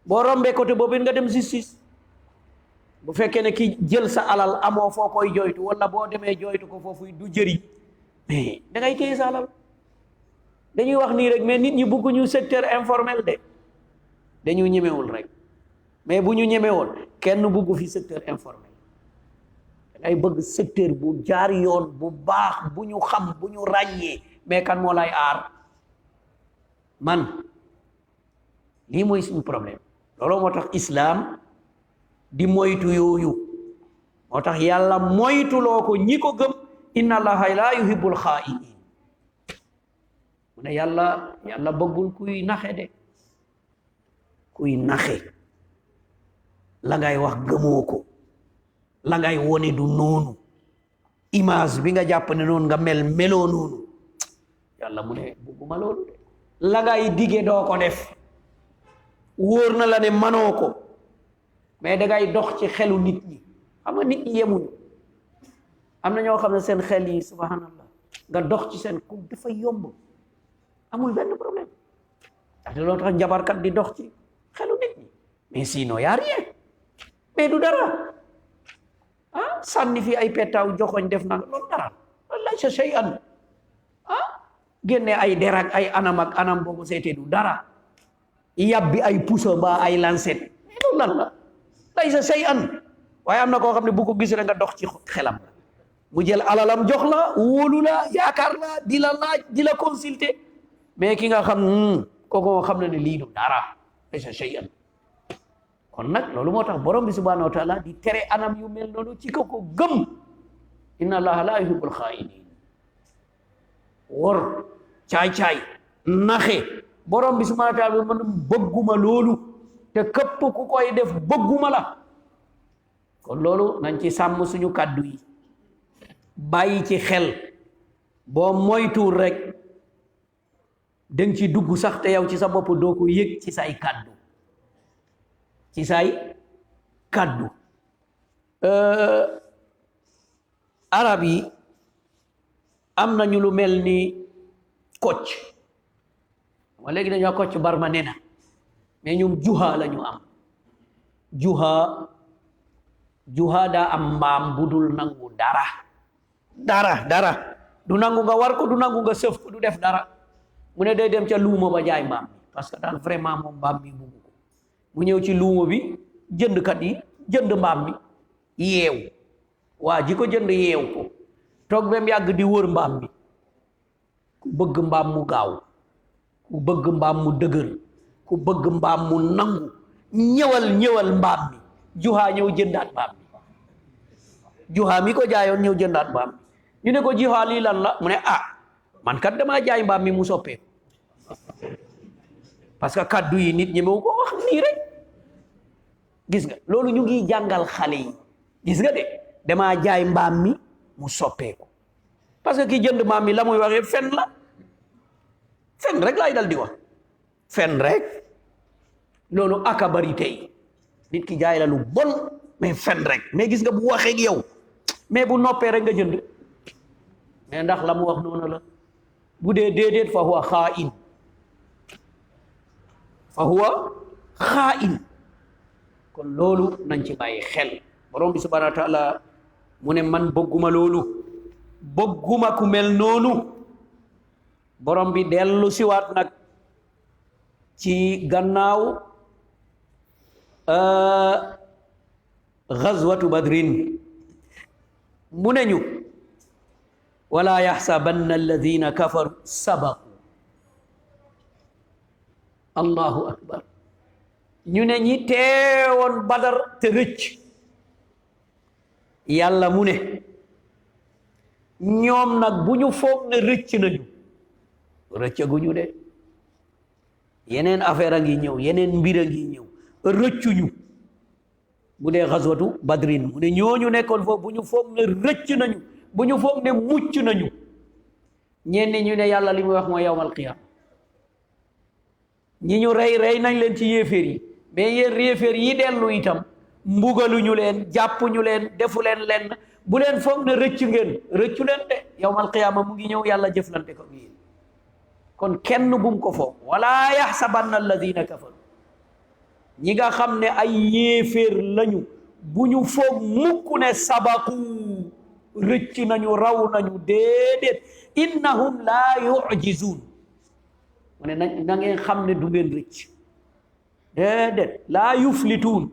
boo rombee côté boobu nga dem justice bu fekkee ne ki jël sa alal amoo foo koy joytu wala boo demee joytu ko foofu du jëriñ mais da ngay téye sa alal dañuy wax nii rek mais nit ñi bëgguñu secteur informel de dañu ñemewul rek mais bu ñu ñemewoon kenn bëggu fi secteur informel da ngay bëgg secteur bu jaar yoon bu baax bu ñu xam bu ñu ràññee mais kan moo lay aar man lii mooy suñu problème loolu moo tax islam di moytu yooyu moo tax yàlla moytuloo ko ñi ko gëm inna allaha la yuhibbul xaa'iniin mu ne yàlla bëggul kuy naxe de kuy naxe la ngay wax gëmoo ko la ngay wone du noonu image bi nga jàpp ne noonu nga meloo noonu yàlla mu ne bëgguma loolu de la ngay dige doo ko def wóor na la ne manoo ko mais dangay dox ci xelu nit ñi xam nga nit ñi yemuñu am na ñoo xam ne seen xel yi subhanallah nga dox ci seen ku dafa yomb amul benn problème ndaxte loolu tax njabarkat di dox ci xelu nit ñi mais sinon y a rien mais du dara sànni fi ay petaaw joxoñ def na loolu dara wallahi sa shay an génne ay derak ay anam boobu seetee du dara yàbbi ay puso ba ay lancet loolu lan la lay sa shay an waaye am na koo xam ne bu ko gis rek nga dox ci xelam mu jël alalam jox la wóolu la yaakaar la di la laaj di la consulter mais ki nga xam kooku moo xam ne ne lii du dara lay sa shay an kon nag loolu moo tax borom bi subhanahu wa taala di tere anam yu mel noonu ci ko gëm inna allaha la yuhibbul xaa'iniin wor caay-caay naxe borom bi subhanahu wa taala man bëgguma loolu te képp ku koy def bëgguma la kon loolu nañ ci sàmm suñu kàddu yi bàyyi ci xel boo moytuwul rek dang ci dugg sax te yow ci sa bopp doo ko yëg ci say kàddu arab yi am nañu lu mel ni Kocc wa léegi dañoo Kocc Barma nee na mais ñoom juha la ñu am juha daa am mbaam bu dul nangu dara du nangu nga war ko du nangu nga sëf ko du def dara mu ne day dem ca luuma ba jaay mbaam bi parce que daal vraiment moom mbaam bi bugg ko mu ñëw ci luuma bi jëndkat yi jënd mbaam bi yeew waa ji ko jënd yeew ko toog ba mu yàgg di wër mbaam bi ku bëgg mbaam mu gaaw ku bëgg mbaam mu dëgër ku bëgg mbaam mu nangu ñëwal mbaam mi juha ñëw jëndaat mbaam mi juha mi ko jaayoon ñëw jëndaat mbaam mi ñu ne ko juha lii lan la mu ne man kat damaa jaay mbaam mi mu soppeeku parce que kaddu yi nit ñi mu ko wax nii rek gis nga loolu ñu ngi jàngal xale yi gis nga de damaa jaay mbaam mi mu soppeeku parce que ki jënd mbaam mi la muy waxee fen rek laay dal di wax fen rek loolu aka bari tey nit ki jaay la lu bon mais fen rek mais gis nga bu waxee ak yow mais bu noppee rek nga jënd mais ndax la mu wax noonu la bu dee déedéet fa huwa xaa'in kon loolu nañ ci bàyyi xel borom bi subhanahu wa taala mu ne man bëgguma loolu bëgguma ku mel noonu borom bi dellu siwaat nag ci gannaaw ghazwatu badrin mu ne ñu wala yaxsabanna alladina kafaru sabaqu allahu akbar ñu ne ñi teewoon badar te rëcc yàlla mu ne ñoom nag bu ñu foog ne rëcc nañu rëccaguñu de yeneen affaire a ngi ñëw yeneen mbir a ngi ñëw rëccuñu bu dee xaswatu badrin mu ne ñooñu nekkoon foofu bu ñu foog ne rëcc nañu bu ñu foog ne mucc nañu ñenn ñu ne yàlla li muy wax mooy yawmal qiyaama ñi ñu rey nañ leen ci yéeféer yi mais yéen yéeféer yi dellu itam mbugaluñu leen jàppuñu leen defu leen lenn bu leen foog ne rëcc ngeen rëccu leen de yawmal qiyaama mu ngi ñëw yàlla jëflante ko yéen kon kenn bum ko foog wala yaxsabanna alladina kafaru ñi nga xam ne ay yéeféer lañu bu ñu foog mukk ne sabaqu rëcc nañu raw nañu déedéet innahum laa yu'jizuun mu ne na ngeen xam ne du ngeen rëcc déedéet laa yuflituun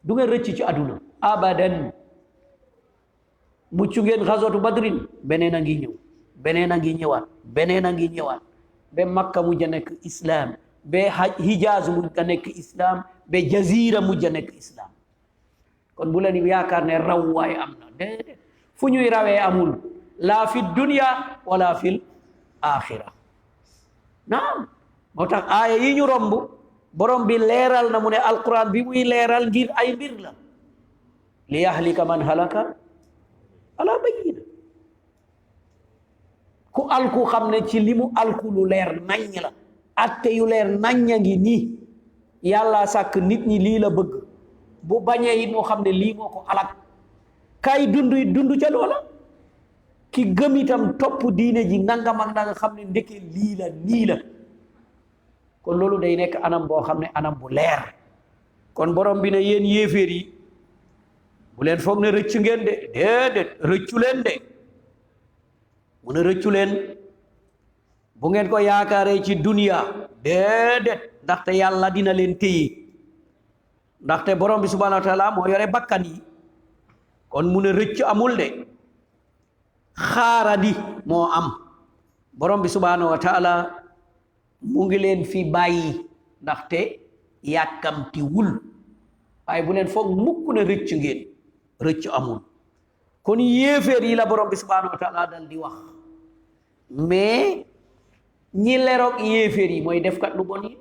du ngeen rëcc ci àdduna abadan mucc ngeen xaswatu badrin beneen a ngi ñëw beneen a ngi ñëwaat beneen a ngi ñëwaat ba makka mujj a nekk islam ba hijaaz mujj a nekk islam ba jazira mujj a nekk islam kon bu leen yaakaar ne raw waay am na déedéet fu ñuy rawee amul laa fi dunya wala fil axira naam moo tax aaya yi ñu romb borom bi leeral na mu ne alquran bi muy leeral ngir ay mbir la li yahlika man halaka ala bayyina ku alku xam ne ci li mu alku lu leer naññ la atte yu leer nañña ngi nii yàlla sàkk nit ñi lii la bëgg bu bañee it moo xam ne lii moo ko alak kay dund it dund ca loola ki gëm itam topp diine ji nangam ak nanga xam ne ndeke lii la nii la kon loolu day nekk anam boo xam ne anam bu leer kon borom bi ne yéen yéeféer yi bu leen foog ne rëcc ngeen de déedéet rëccu leen de mu ne rëccu leen bu ngeen ko yaakaaree ci dunya déedéet ndaxte yàlla dina leen téye ndaxte borom bi subhanahu wa taala moo yore bakkan yi kon mu ne rëcc amul de xaaradi moo am borom bi subhanahu wa taala mu ngi leen fi bàyyi ndaxte yàkkamti wul waaye bu leen foog mukk ne rëcc ngeen rëcc amul kon yéeféer yi la borom bi subhanahu wa taala dal di wax mais ñi leroog yéeféer yi mooy defkat lu bon yi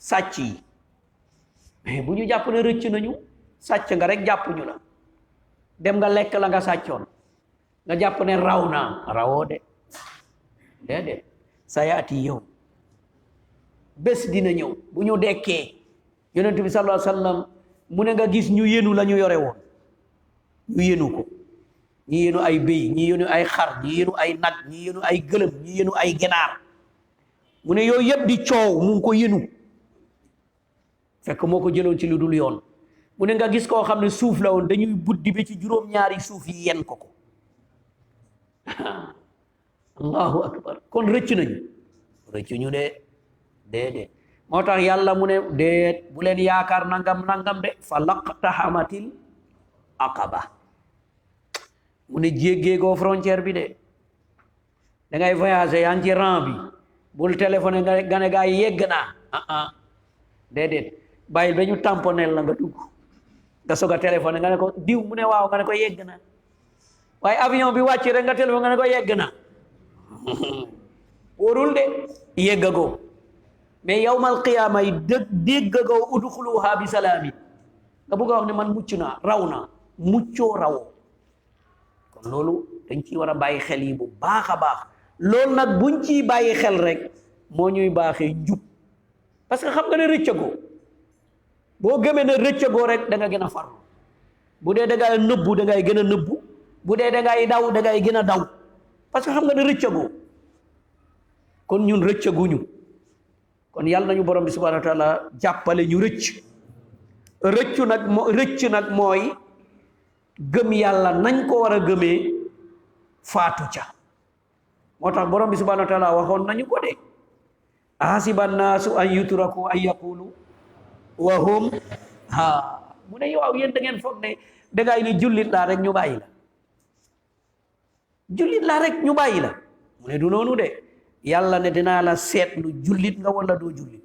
sàcc yi mais bu ñu jàpp ne rëcc nañu sàcc nga rek jàpp ñu la dem nga lekk la nga sàccoon nga jàpp ne raw naa rawoo de déedéet sa yaati yow bés dina ñëw bu ñu dekkee yonent bi sallallahu alayhi wa sallam mu ne nga gis ñu yenu la ñu yore woon ñu yenu ko ñi yenu ay béy ñi yenu ay xar ñi yenu ay nag ñi yenu ay gëlëm ñi yenu ay ginaar mu ne yooyu yëpp di coow mu ngi ko yenu fekk moo ko jëloon ci lu dul yoon mu ne nga gis koo xam ne suuf la woon dañuy buddi ba ci juróom-ñaari suuf yi yen ko allahu akbar kon rëcc nañu rëcc ñu de déedéet moo tax yàlla mu ne déet bu leen yaakaar nangam de fa laqtahamatil aqaba mu ne jéggéegoo frontière bi de da ngay voyager yaa ngi ci rang bi bul téléphoné nga ne gaa yegg naa déedéet bàyyil ba ñu tamponel la nga dugg nga soog a téléphoné nga ne ko diw mu ne waaw nga ne ko yegg na waaye avion bi wàcc rek nga téléphoné nga ne ko yegg na wóorul de yeggagoo mais yawmal qiyaama yi déggagoo udxuluha bi salaami nga bëgg a wax ne man mucc naa raw naa muccoo rawoo kon loolu dañ ciy war a bàyyi xel yi bu baax a baax loolu nag buñ ciy bàyyi xel rek moo ñuy baaxee njub parce que xam nga ne rëccagoo boo gëmee ne rëccagoo rek da nga gën a farlu bu dee da ngay nëbbu da ngay gën a nëbbu bu dee da ngay daw da ngay gën a daw parce que xam nga ne rëccagoo kon ñun rëccaguñu kon yàlla nañu borom bi subhanahu wa taala jàppale ñu rëcc nag mooy gëm yàlla nañ ko war a gëmee faatu ca moo tax borom bi subhanahu wa taala waxoon nañu ko de ahasiba annaasu an yutraku an yaqulu wa hum mu ne yow yéen da ngeen foog ne dangay ne jullit laa rek ñu bàyyi la jullit laa rek ñu bàyyi la mu ne du noonu de yàlla ne dinaa la seetlu jullit nga wala doo jullit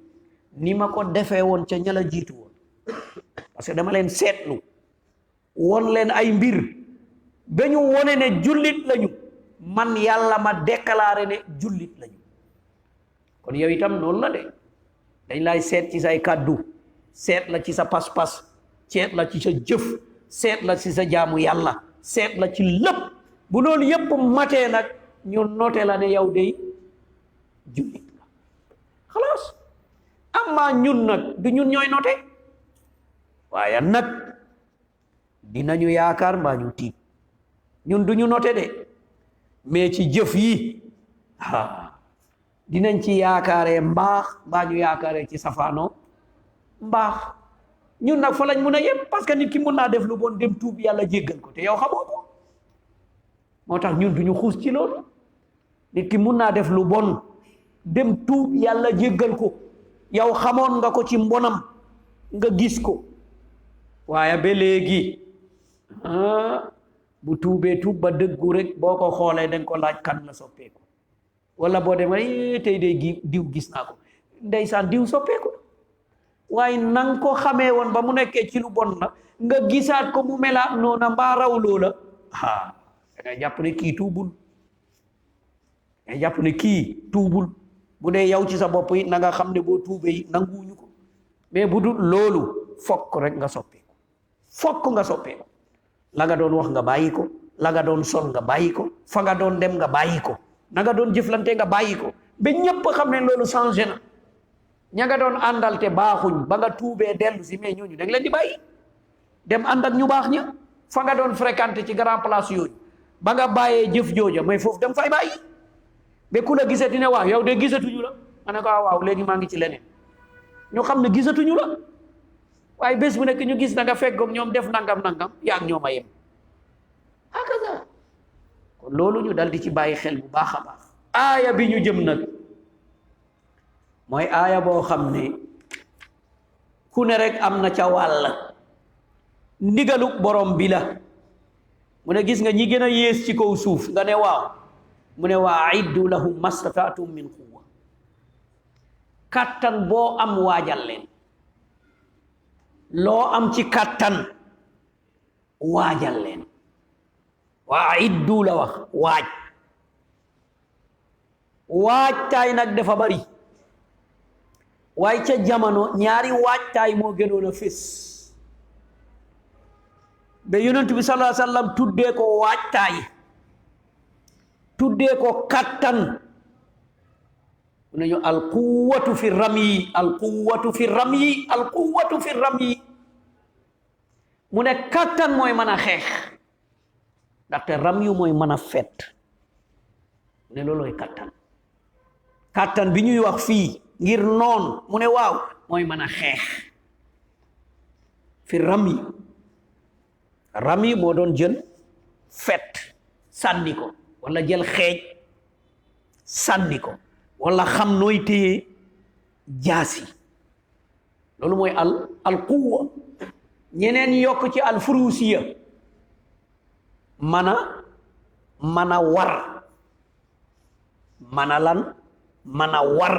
ni ma ko defee woon ca ña la jiitu woon parce que dama leen seetlu won leen ay mbir ba ñu wone ne jullit lañu man yàlla ma déclaré ne jullit lañu kon yow itam noonu la de dañ lay seet ci say kàddu seet la ci sa pas-pas seet la ci sa jëf seet la ci sa jaamu yàlla seet la ci lépp bu loolu yépp matee nag ñu noté la ne yow dey jullit la xalaas amma ñun nag du ñun ñooy noté waaye nag dinañu yaakaar mbaa ñu tiit ñun du ñu noté de mais ci jëf yi dinañ ci yaakaaree mbaax mbaa ñu yaakaaree ci safaano mbaax ñun nag fa lañ mun a yem parce que nit ki mun naa def lu bon dem tuub yàlla jéggal ko te yow xamoo ko moo tax ñun duñu xuus ci loolu nit ki mun naa def lu bon dem tuub yàlla jéggal ko yow xamoon nga ko ci mbonam nga gis ko waaye ba léegi bu tuubee tuub ba dëggu rek boo ko xoolee dañ ko laaj kan la soppeeku wala boo demee tey de diw gis naa ko ndeysaan diw soppeeku waaye nang ko xamee woon ba mu nekkee ci lu bon na nga gisaat ko mu melaat noona mbaa raw loola da ngay jàpp ne kii tuubul ngay jàpp ne kii tuubul bu dee yow ci sa bopp yi na nga xam ne boo tuubee nanguwuñu ko mais bu dul loolu fokk rek nga soppeeku fokk nga soppeeku la nga doon wax nga bàyyi ko la nga doon sol nga bàyyi ko fa nga doon dem nga bàyyi ko na nga doon jëflante nga bàyyi ko ba ñépp xam ne loolu changé na ña nga doon àndal te baaxuñ ba nga tuubee dellu si mais ñooñu da nga leen di bàyyi dem ànd ak ñu baax ña fa nga doon fréquenté ci grand place yooyu ba nga bàyyee jëf jooja mais foofu dem fay bàyyi ba ku la gisati ne waaw yow de gisatuñu la ma ne ko waaw léegi maa ngi ci leneen ñu xam ne gisatuñu la waaye bés bu nekk ñu gis na nga fekkoog ñoom def nangam yaa ak ñoom a yem hakaza kon loolu ñu dal di ci bàyyi xel bu baax a baax aaya bi ñu jëm nag mooy aaya boo xam ne ku ne rek am na ca wàll ndigalu borom bi la mu ne gis nga ñi gën a yées ci kaw suuf nga ne waaw mu ne waa aiddu lahum mastataatum min quwwa kattan boo am waajal leen loo am ci kattan waajal leen waa aiddu la wax waaj taay nag dafa bari waaye ca jamono ñaari waajtaay moo gënoon a fés ba yonent bi sallallahu alayhi wa sallam tuddee ko waajtaay tuddee ko kattan mu ne ñu alquwwatu fi ramyi alquwwatu fi ramyi alquwwatu fi ramyi mu ne kattan mooy mën a xeex ndaxte ramyu mooy mën a fet mu ne loolooy kattan kattan bi ñuy wax fii ngir noon mu ne waaw mooy mën a xeex fi ramyi ramyi moo doon jël fet sànni ko wala jël xeej sànni ko wala xam nooy téye jaasi loolu mooy al quwwa ñeneen yokk ci al furusiya mën a war mën a lan mën a war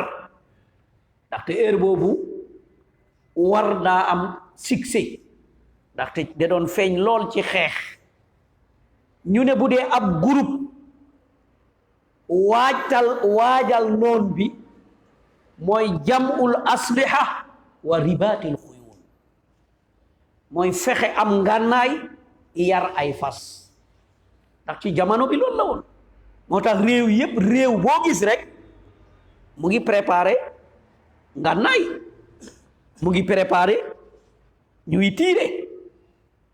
ndaxte heure boobu war daa am succès ndaxte da doon feeñ lool ci xeex ñu ne bu dee ab groupe waajal noon bi mooy jam'ul asliha wa ribaatil xuyuun mooy fexe am ngànnaay yar ay fas ndax ci jamono bi loolu la woon moo tax réew yépp réew boo gis rek mu ngi préparé ngànnaay mu ngi préparé ñuy tiire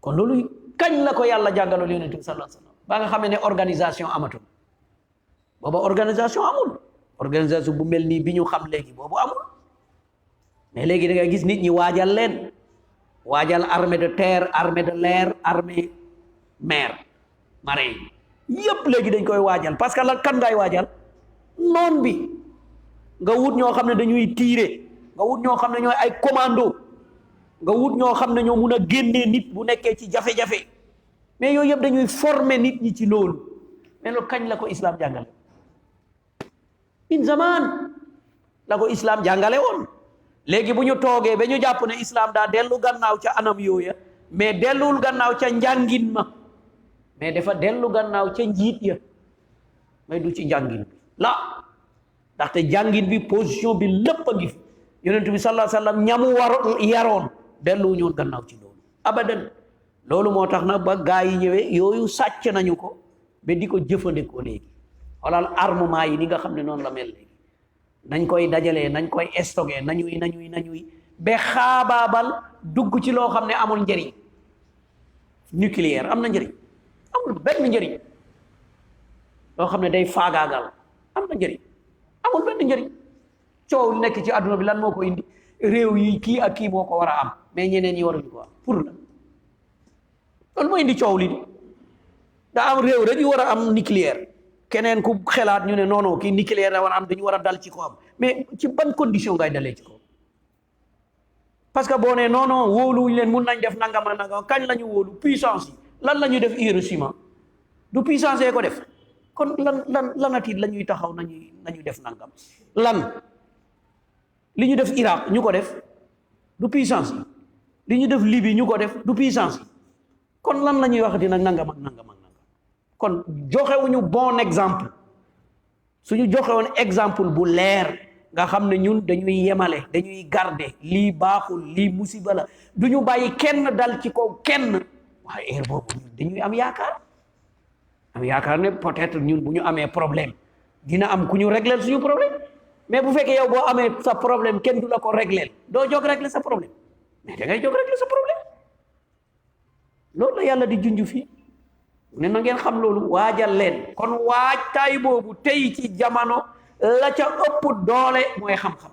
kon loolu kañ la ko yàlla jàngaloon yonent bi sallallahu alayhi wa sallam ba nga xamee ne organisation amatul booba organisation amul organisation bu mel nii bi ñu xam léegi boobu amul mais léegi da ngay gis nit ñi waajal leen waajal armée de terre armée de l'air armée mer marin yépp léegi dañ koy waajal parce que la kan ngay waajal noon bi nga wut ñoo xam ne dañuy tiire nga wut ñoo xam ne ñooy ay commando nga wut ñoo xam ne ñoo mun a génnee nit bu nekkee ci jafe-jafe mais yooyu yëpp dañuy former nit ñi ci loolu mais loolu kañ la ko islam jàngale min zaman la ko islam jàngale woon léegi bu ñu toogee ba ñu jàpp ne islam daa dellu gannaaw ca anam yooya mais delluwul gannaaw ca njàngin ma mais dafa dellu gannaaw ca njiit ya mais du ci njàngin bi la ndaxte njàngin bi position bi lépp a ngi fi yonent bi sallallahu alayhi wa sallam ñamu yaroon delluwu ñoon gannaaw ci loolu abadan loolu moo tax nag ba gaa yi ñëwee yooyu sàcc nañu ko ba di ko jëfandikoo léegi xoolal armement yi ni nga xam ne noonu la mel léegi nañ koy dajalee nañ koy stocké nañuy ba xaabaabal dugg ci loo xam ne amul njëriñ nucléaire am na njëriñ amul benn njëriñ loo xam ne day faagaagal am na njëriñ amul benn njëriñ coow nekk ci àdduna bi lan moo ko indi réew yi kii ak kii moo ko war a am mais ñeneen ñi waruñu ko am pour la loolu moo indi coow li di daa am réew rek yu war a am nucléaire keneen ku xelaat ñu ne non non kii nucléaire la war a am dañu war a dal ci ko am mais ci ban condition ngay dalee ci ko parce que boo nee non non wóoluwuñu leen mun nañ def nangam ak nangam kañ la ñu wóolu puissance yi lan la ñuy def Hiroshima du puissance yee ko def kon lanatiit la ñuy taxaw nañuy def nangam lan li ñu def Irak ñu ko def du puissance yi li ñu def Libye ñu ko def du puissance yi kon lan la ñuy waxati nag nangam ak nangam ak nangam kon joxewuñu bon exemple suñu joxewoon exemple bu leer nga xam ne ñun dañuy yemale dañuy garder lii baaxul lii musiba la du ñu bàyyi kenn dal ci kaw kenn waaye heure boobu ñun dañuy am yaakaar ne peut-être ñun bu ñu amee problème dina am ku ñu régler suñu problème mais bu fekkee yow boo amee sa problème kenn du la ko régler doo jóg régler sa problème mais da ngay jóg régler sa problème loolu la yàlla di junj fii ne na ngeen xam loolu waajal leen kon waajtaay boobu tey ci jamono la ca ëpp doole mooy xam-xam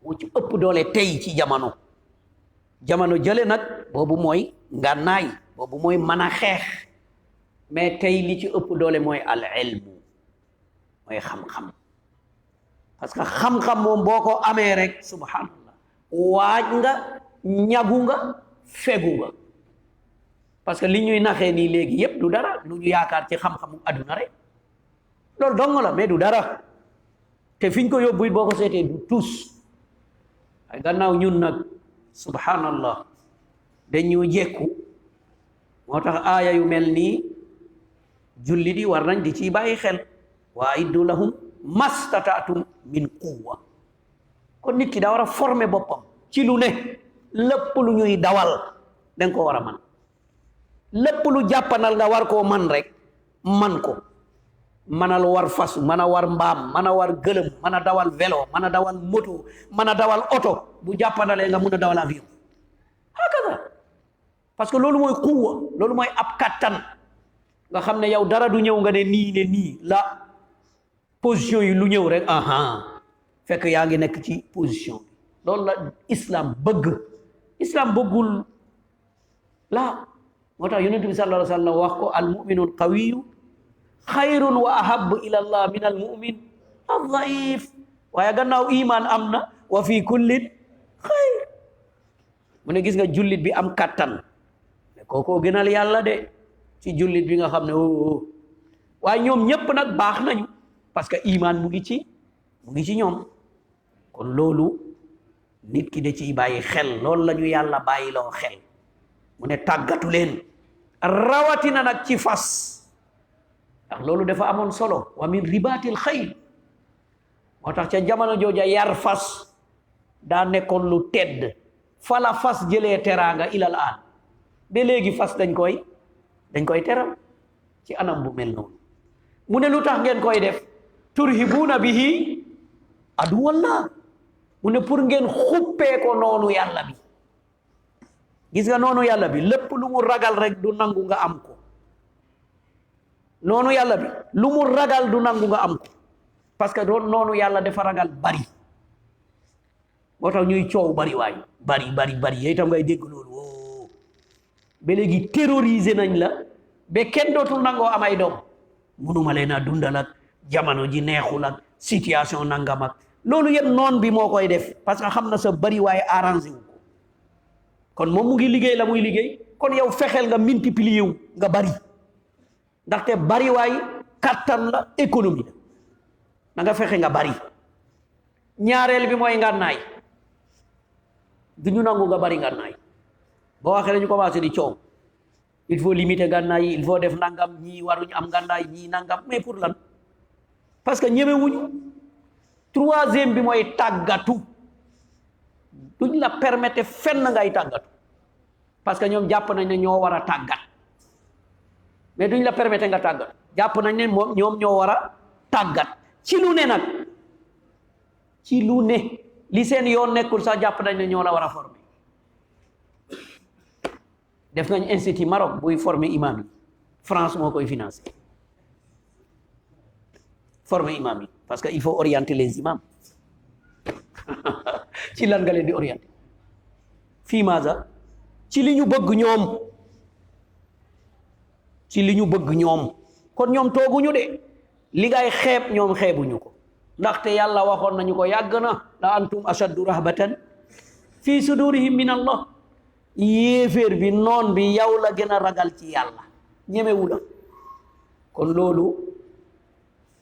moo ci ëpp doole tey ci jamono jële nag boobu mooy ngànnaay boobu mooy mën a xeex mais tey li ci ëpp doole mooy al ilmu mooy xam-xam parce que xam-xam moom boo ko amee rek subhanallah waaj nga ñagu nga fegu nga parce que li ñuy naxee nii léegi yépp du dara lu ñu yaakaar ci xam-xamu adduna rek loolu dong la mais du dara te fiñ ko yóbbu it boo ko seetee du tus ay gannaaw ñun nag subhanallah dañu jekku moo tax aaya yu mel nii julli di war nañ di ci bàyyi xel wa iddu lahum mastataatum min quwwa kon nit ki da war a former boppam ci lu ne lépp lu ñuy dawal danga ko war a man lépp lu jàppanal nga war koo man rek man ko manal war fas mën a war mbaam mën a war gëlëm mën a dawal vélo mën a dawal moto mën a dawal oto bu jàppanalee nga mun a dawal avion hakaza parce que loolu mooy quwwa loolu mooy ab kattan nga xam ne yow dara du ñëw nga ne nii la position yi lu ñëw rek fekk yaa ngi nekk ci position bi loolu la islam bëgg islam bëggul la moo tax yonent bi sallallahu alayhi wa sallam wax ko al mu'minul qawiyu xayrun wa ahabbu ila allah min al mu'min al dhaif waaye gannaaw iman am na wa fi kullin xayr mu ne gis nga jullit bi am kattan kookoo gënal yàlla de ci jullit bi nga xam ne waaye ñoom ñépp nag baax nañu parce que iman mu ngi ci ñoom kon loolu nit ki da ciy bàyyi xel loolu la ñu yàlla bàyyi loo xel mu ne tàggatu leen rawatina nag ci fas ndax loolu dafa amoon solo wa min ribaatil xayl moo tax ca jamono jooja yar fas daa nekkoon lu tedd fala fas jëlee teraanga ilal aan ba léegi fas dañ koy teral ci anam bu mel noonu mu ne lu tax ngeen koy def turhibuuna bihi aduwallah mu ne pour ngeen xuppee ko noonu yàlla bi gis nga noonu yàlla bi lépp lu mu ragal rek du nangu nga am ko noonu yàlla bi lu mu ragal du nangu nga am ko parce que doon noonu yàlla dafa ragal bari moo tax ñuy coow bari waay bari yooyu tam ngay dégg loolu ba léegi terroriser nañ la ba kenn dootul nangoo am ay doom munuma leen a dundal ak jamono ji neexul ak situation nangam ak loolu yëpp noon bi moo koy def parce que xam na sa bari waaye arrangé wu ko kon moom mu ngi liggéey la muy liggéey kon yow fexeel nga multiplier wu nga bari ndaxte bari waay kattan la économie la na nga fexe nga bari ñaareel bi mooy ngànnaay du ñu nangu nga bari ngànnaay boo waxee dañu commencé di coow il faut limiter ngànnaay yi il faut def nangam ñii waruñu am ngànnaay ñii nangam mais pour lan parce que ñemewuñu troisième bi mooy tàggatu duñ la permettre fenn ngay tàggatu parce que ñoom jàpp nañ ne ñoo war a tàggat mais duñ la permettre nga tàggat jàpp nañ ne moom ñoom ñoo war a tàggat ci lu ne nag ci lu ne li seen yoon nekkul sax jàpp nañ ne ñoo la war a former def nañ institut Maroc buy former imam yi France moo koy financer former imam yi parce que il faut orienter les imams ci lan nga leen di orienter fii maasa ci li ñu bëgg ñoom ci li ñu bëgg ñoom kon ñoom tooguñu de li ngay xeeb ñoom xeebuñu ko ndaxte yàlla waxoon nañu ko yàgg na la antum ashaddu rahbatan fi sudurihim min allah yéeféer bi noon bi yow la gën a ragal ci yàlla ñemewu la kon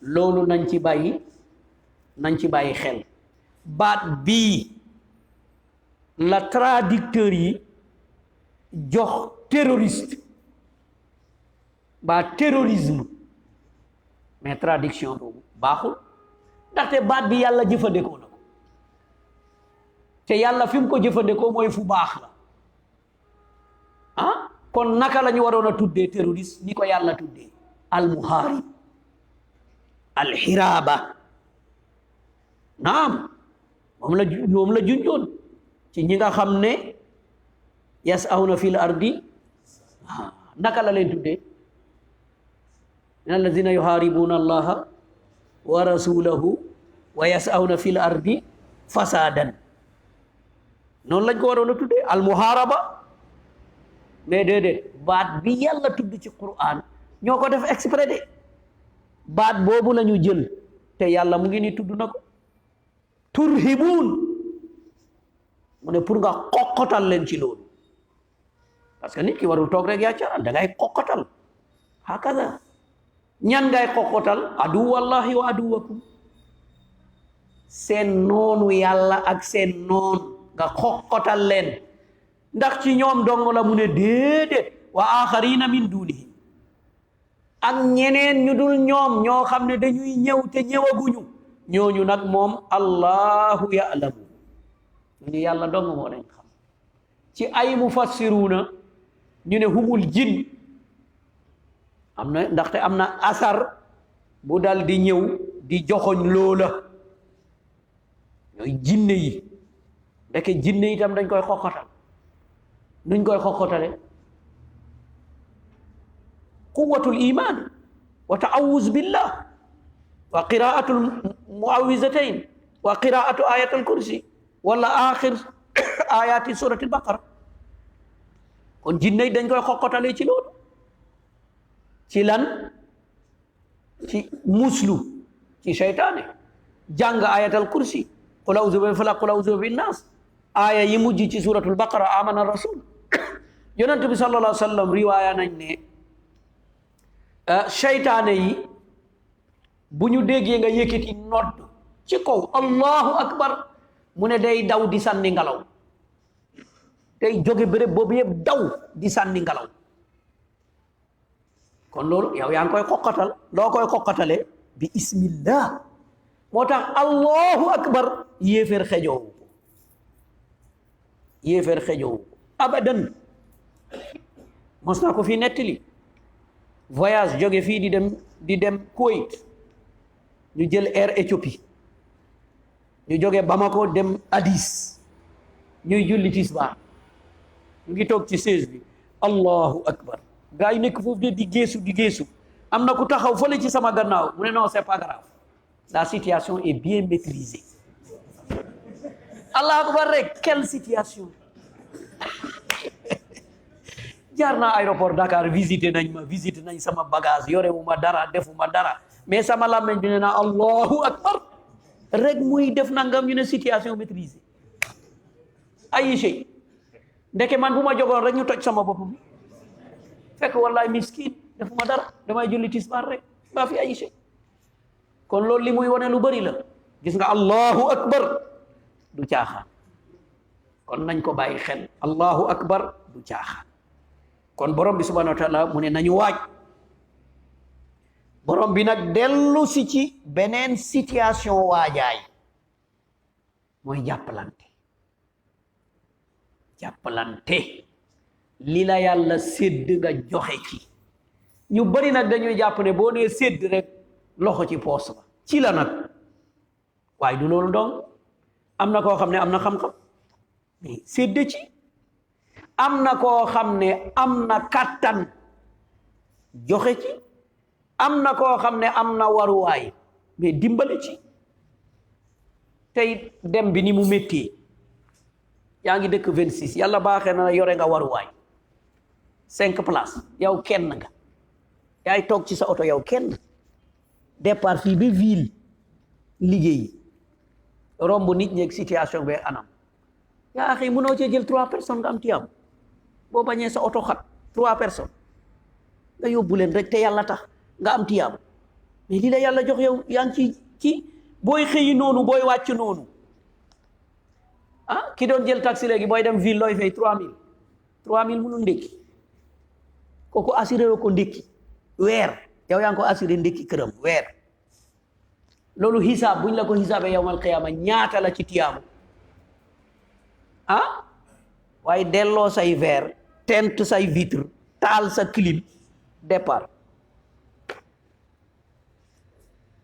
loolu nañ ci bàyyi xel baat bii la traducteur yi jox terroriste ba terrorisme mais traduction boobu baaxul ndaxte baat bi yàlla jëfandikoo na ko te yàlla fi mu ko jëfandikoo mooy fu baax la kon naka la ñu waroon a tuddee terroriste ni ko yàlla tuddee almuhaarib alxiraaba naam moom la junjoon ci ñi nga xam ne yas'awna fil ardi naka la leen tuddee min allazina yuharibuna allaha wa rasulahu wa yas'awna fil ardi fasadan noonu lañ ko waroon a tuddee almuharaba mais déedéet baat bi yàlla tudd ci Qur'an ñoo ko def exprès de baat boobu la ñu jël te yàlla mu ngi ni tudd na ko turhibuun mu ne pour nga qoqotal leen ci loolu parce que nit ki warul toog rek yaa caral da ngay qoqotal hakaza ñan ngay qoqotal aduwallahi wa aduwakum seen noonu yàlla ak seen noon nga qoqotal leen ndax ci ñoom dong la mu ne déedéet wa axarina min dunihim ak ñeneen ñu dul ñoom ñoo xam ne dañuy ñëw te ñëwaguñu ñooñu nag moom allahu ya'lamu ñu ne yàlla dong moo leen xam ci ay mufassiruna ñu ne humul jinn am na ndaxte am na asar bu dal di ñëw di joxoñ loola ñooy jinne yi ndeke jinne itam dañ koy xoxotal nuñ koy xoxotale quwwatul iman wa ta'awuz billah wa qira'atul muawwizatayn wa qira'atu ayatul kursi wala akhir ayati suratul baqara kon jinne dañ koy xoxotale ci loolu ci lan ci muslu ci seytaane jàng ayatul kursi qul a'udhu bi falaq qul a'udhu bin nas aya yi mujj ci suratul baqara amana rasul yonent bi sallallahu alayhi wa sallam riwaaya nañ ne seytaane yi bu ñu déggee nga yëkkati nodd ci kaw allahu akbar mu ne day daw di sànni ngelaw day jóge béréb boobu yëpp daw di sànni ngelaw kon loolu yow yaa ngi koy xoqatal loo koy xoqatale bi ismillah moo tax allahu akbar yéeféer xejoowu ko yéeféer xejoowu ko abadan mos naa ko fii nettali voyage jóge fii di dem Kuwait ñu jël air Éthiopie ñu jóge Bamako dem Addis ñuy julli tisbaar ñu ngi toog ci chaise bi allahu akbar gaa yi nekk foofu de di geesu am na ku taxaw fële ci sama gannaaw mu ne non c'est pas grave la situation est bien maîtrisée allahu akbar rek quelle situation jaar naa aéroport Dakar visité nañ sama bagage yorewuma dara defuma dara mais sama làmmeñ bi ne naa allahu akbar rek muy def nangam ñu ne situation maîtrisée ay sey ndeke man bu ma jogoon rek ñu toj sama bopp bi fekk wallahi miskin defuma dara damay julli tisbaar rek baa fi ay sey kon loolu li muy wane lu bari la gis nga allahu akbar du caaxaan kon nañ ko bàyyi xel allahu akbar du caaxaan kon borom bi subhanahu wa taala mu ne nañu waaj borom bi nag dellu si ci beneen situation waajaay mooy jàppalante li la yàlla sédd nga joxe ci ñu bari nag dañuy jàpp ne boo nee sédd rek loxo ci poos ba ci la nag waaye du loolu dong am na koo xam ne am na xam-xam mais sédd ci am na koo xam ne am na kàttan joxe ci am na koo xam ne am na waruwaay mais dimbale ci tey dem bi ni mu métti yaa ngi dëkk 26 yàlla baaxee na yore nga waruwaay 5 places yow kenn nga yaay toog ci sa oto yow kenn départ fii ba ville liggéey romb nit ñeeg situation be anam yaa xëy mënoo cee jël 3 personnes nga am tiyam boo bañee sa oto xat 3 personnes nga yóbbu leen rek te yàlla tax nga am tiyam mais lii la yàlla jox yow yaa ngi ci booy xëyi noonu booy wàcc noonu ki doon jël taxi léegi booy dem ville looy fay 3000 mënul ndékki kooku assuré ko ndékki weer yow yaa ngi ko assuré ndékki këram weer loolu xisaab buñ la ko xisaabee yawmal qiyaama ñaata la ci tiyaamu waaye delloo say verre tent say vitre taal sa clim départ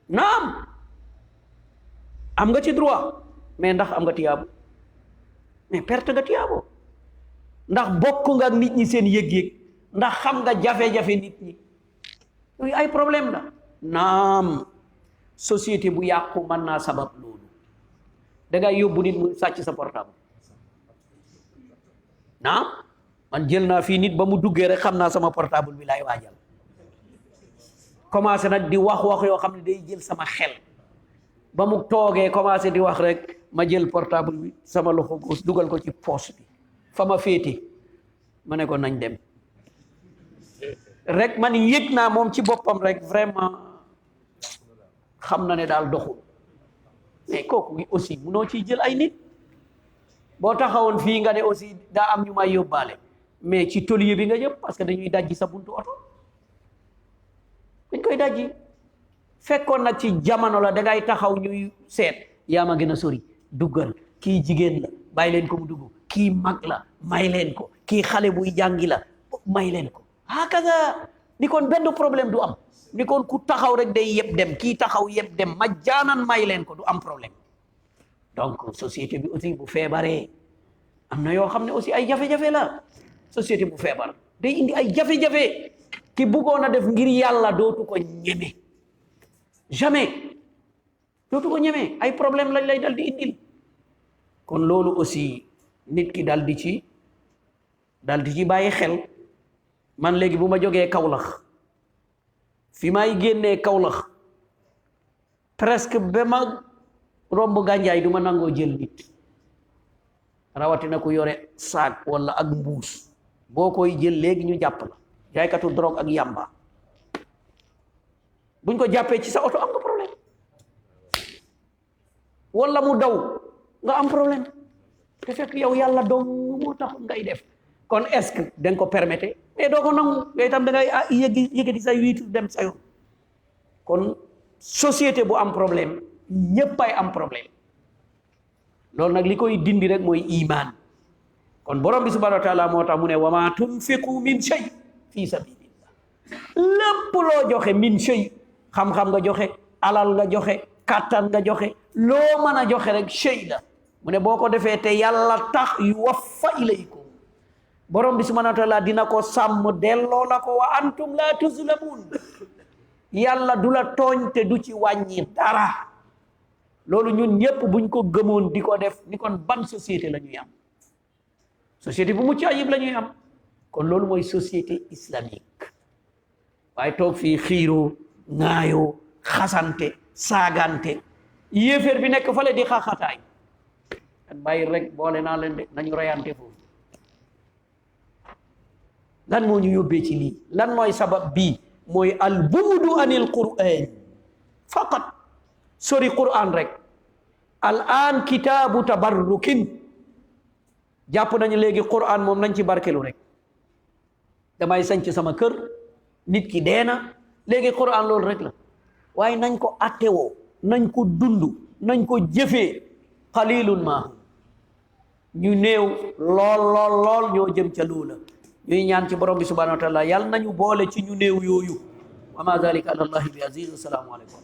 naam am nga ci droit mais ndax am nga tiyaabu mais perte nga tiyaabo ndax bokk nga ak nit ñi seen yëg-yëg ndax xam nga jafe-jafe nit ñi yooyu ay problème la naam société bu yàqu mën naa sabab loolu dangay yóbbu nit mu sàcc sa portable naam man jël naa fii nit ba mu duggee rek xam naa sama portable bi laay waajal commencé nag di wax yoo xam ne day jël sama xel ba mu toogee commencé di wax rek ma jël portable bi sama loxo gauche dugal ko ci poche bi fa ma féete ma ne ko nañ dem rek man yëg naa moom ci boppam rek vraiment xam na ne daal doxul mais kooku aussi munoo ciy jël ay nit boo taxawoon fii nga ne aussi daa am ñu may yóbbaale mais ci tôlier bi nga jëm parce que dañuy dajji sa buntu oto dañ koy dajji fekkoon nag ci jamono la dangay taxaw ñuy seet yaa ma gën a sori duggal kii jigéen la bàyyi leen ko mu dugg kii mag la may leen ko kii xale buy jàngi la may leen ko hakaza ni kon benn problème du am ni kon ku taxaw rek day yëpp dem kii taxaw yëpp dem ma jaanan may leen ko du am problème donc société bi aussi bu feebaree am na yoo xam ne aussi ay jafe-jafe la société bu feebar day indi ay jafe-jafe ki bëggoon a def ngir yàlla dootu ko ñeme jamais dootu ko ñeme ay problème lañ lay dal di indil kon loolu aussi nit ki dal di ci bàyyi xel man léegi bu ma jógee Kaolack fi may génnee Kaolack presque ba ma romb Gànjaay du ma nangoo jël nit rawatina ku yore saak wala ak mbuus boo koy jël léegi ñu jàpp la jaaykatu drogue ak yamba buñ ko jàppee ci sa oto am nga problème wala mu daw nga am problème te fekk yow yàlla dong moo tax ngay def kon est-ce que da nga ko permettre mais doo ko nangu ngay tam da ngay yëkkati say wiitu dem sa yoon kon société bu am problème ñëppay am problème loolu nag li koy dindi rek mooy iman kon borom bi subhanahu wa taala moo tax mu ne wa ma tunfiqu min shay fi sabilillah lépp loo joxe min shay xam-xam nga joxe alal nga joxe kàttan nga joxe loo mën a joxe rek shay la mu ne boo ko defee te yàlla tax yuwaffa ilaykum borom bi subhanahu wa taala dina ko sàmm delloo la ko wa antum la tuzlamun yàlla du la tooñ te du ci wàññi dara loolu ñun ñëpp buñ ko gëmoon di ko def ni kon ban société la ñuy am société bu mucc ayib la ñuy am kon loolu mooy société islamique waaye toog fii xiiroo ŋaayoo xasante saagante yéeféer bi nekk fale di xaxataay at bàyyi rek boole naa leen de nañu reyante foofu lan moo ñu yóbbee ci lii lan mooy sabab bii mooy al buudu anil qur'an faqat sori qur'an rek al an kitaabu tabarrukin jàpp nañu léegi qur'an moom nañ ci barkelu rek damay sanc sama kër nit ki deena léegi qur'an loolu rek la waaye nañ ko attewoo nañ ko dund nañ ko jëfee qalilun ma ñu néew lool ñoo jëm ca loola ñuy ñaan ci borom bi subhanahu wa taala yàlla nañu boole ci ñu néew yooyu wa ma zalika ala allahi bi aziz. Assalaamu aleykum.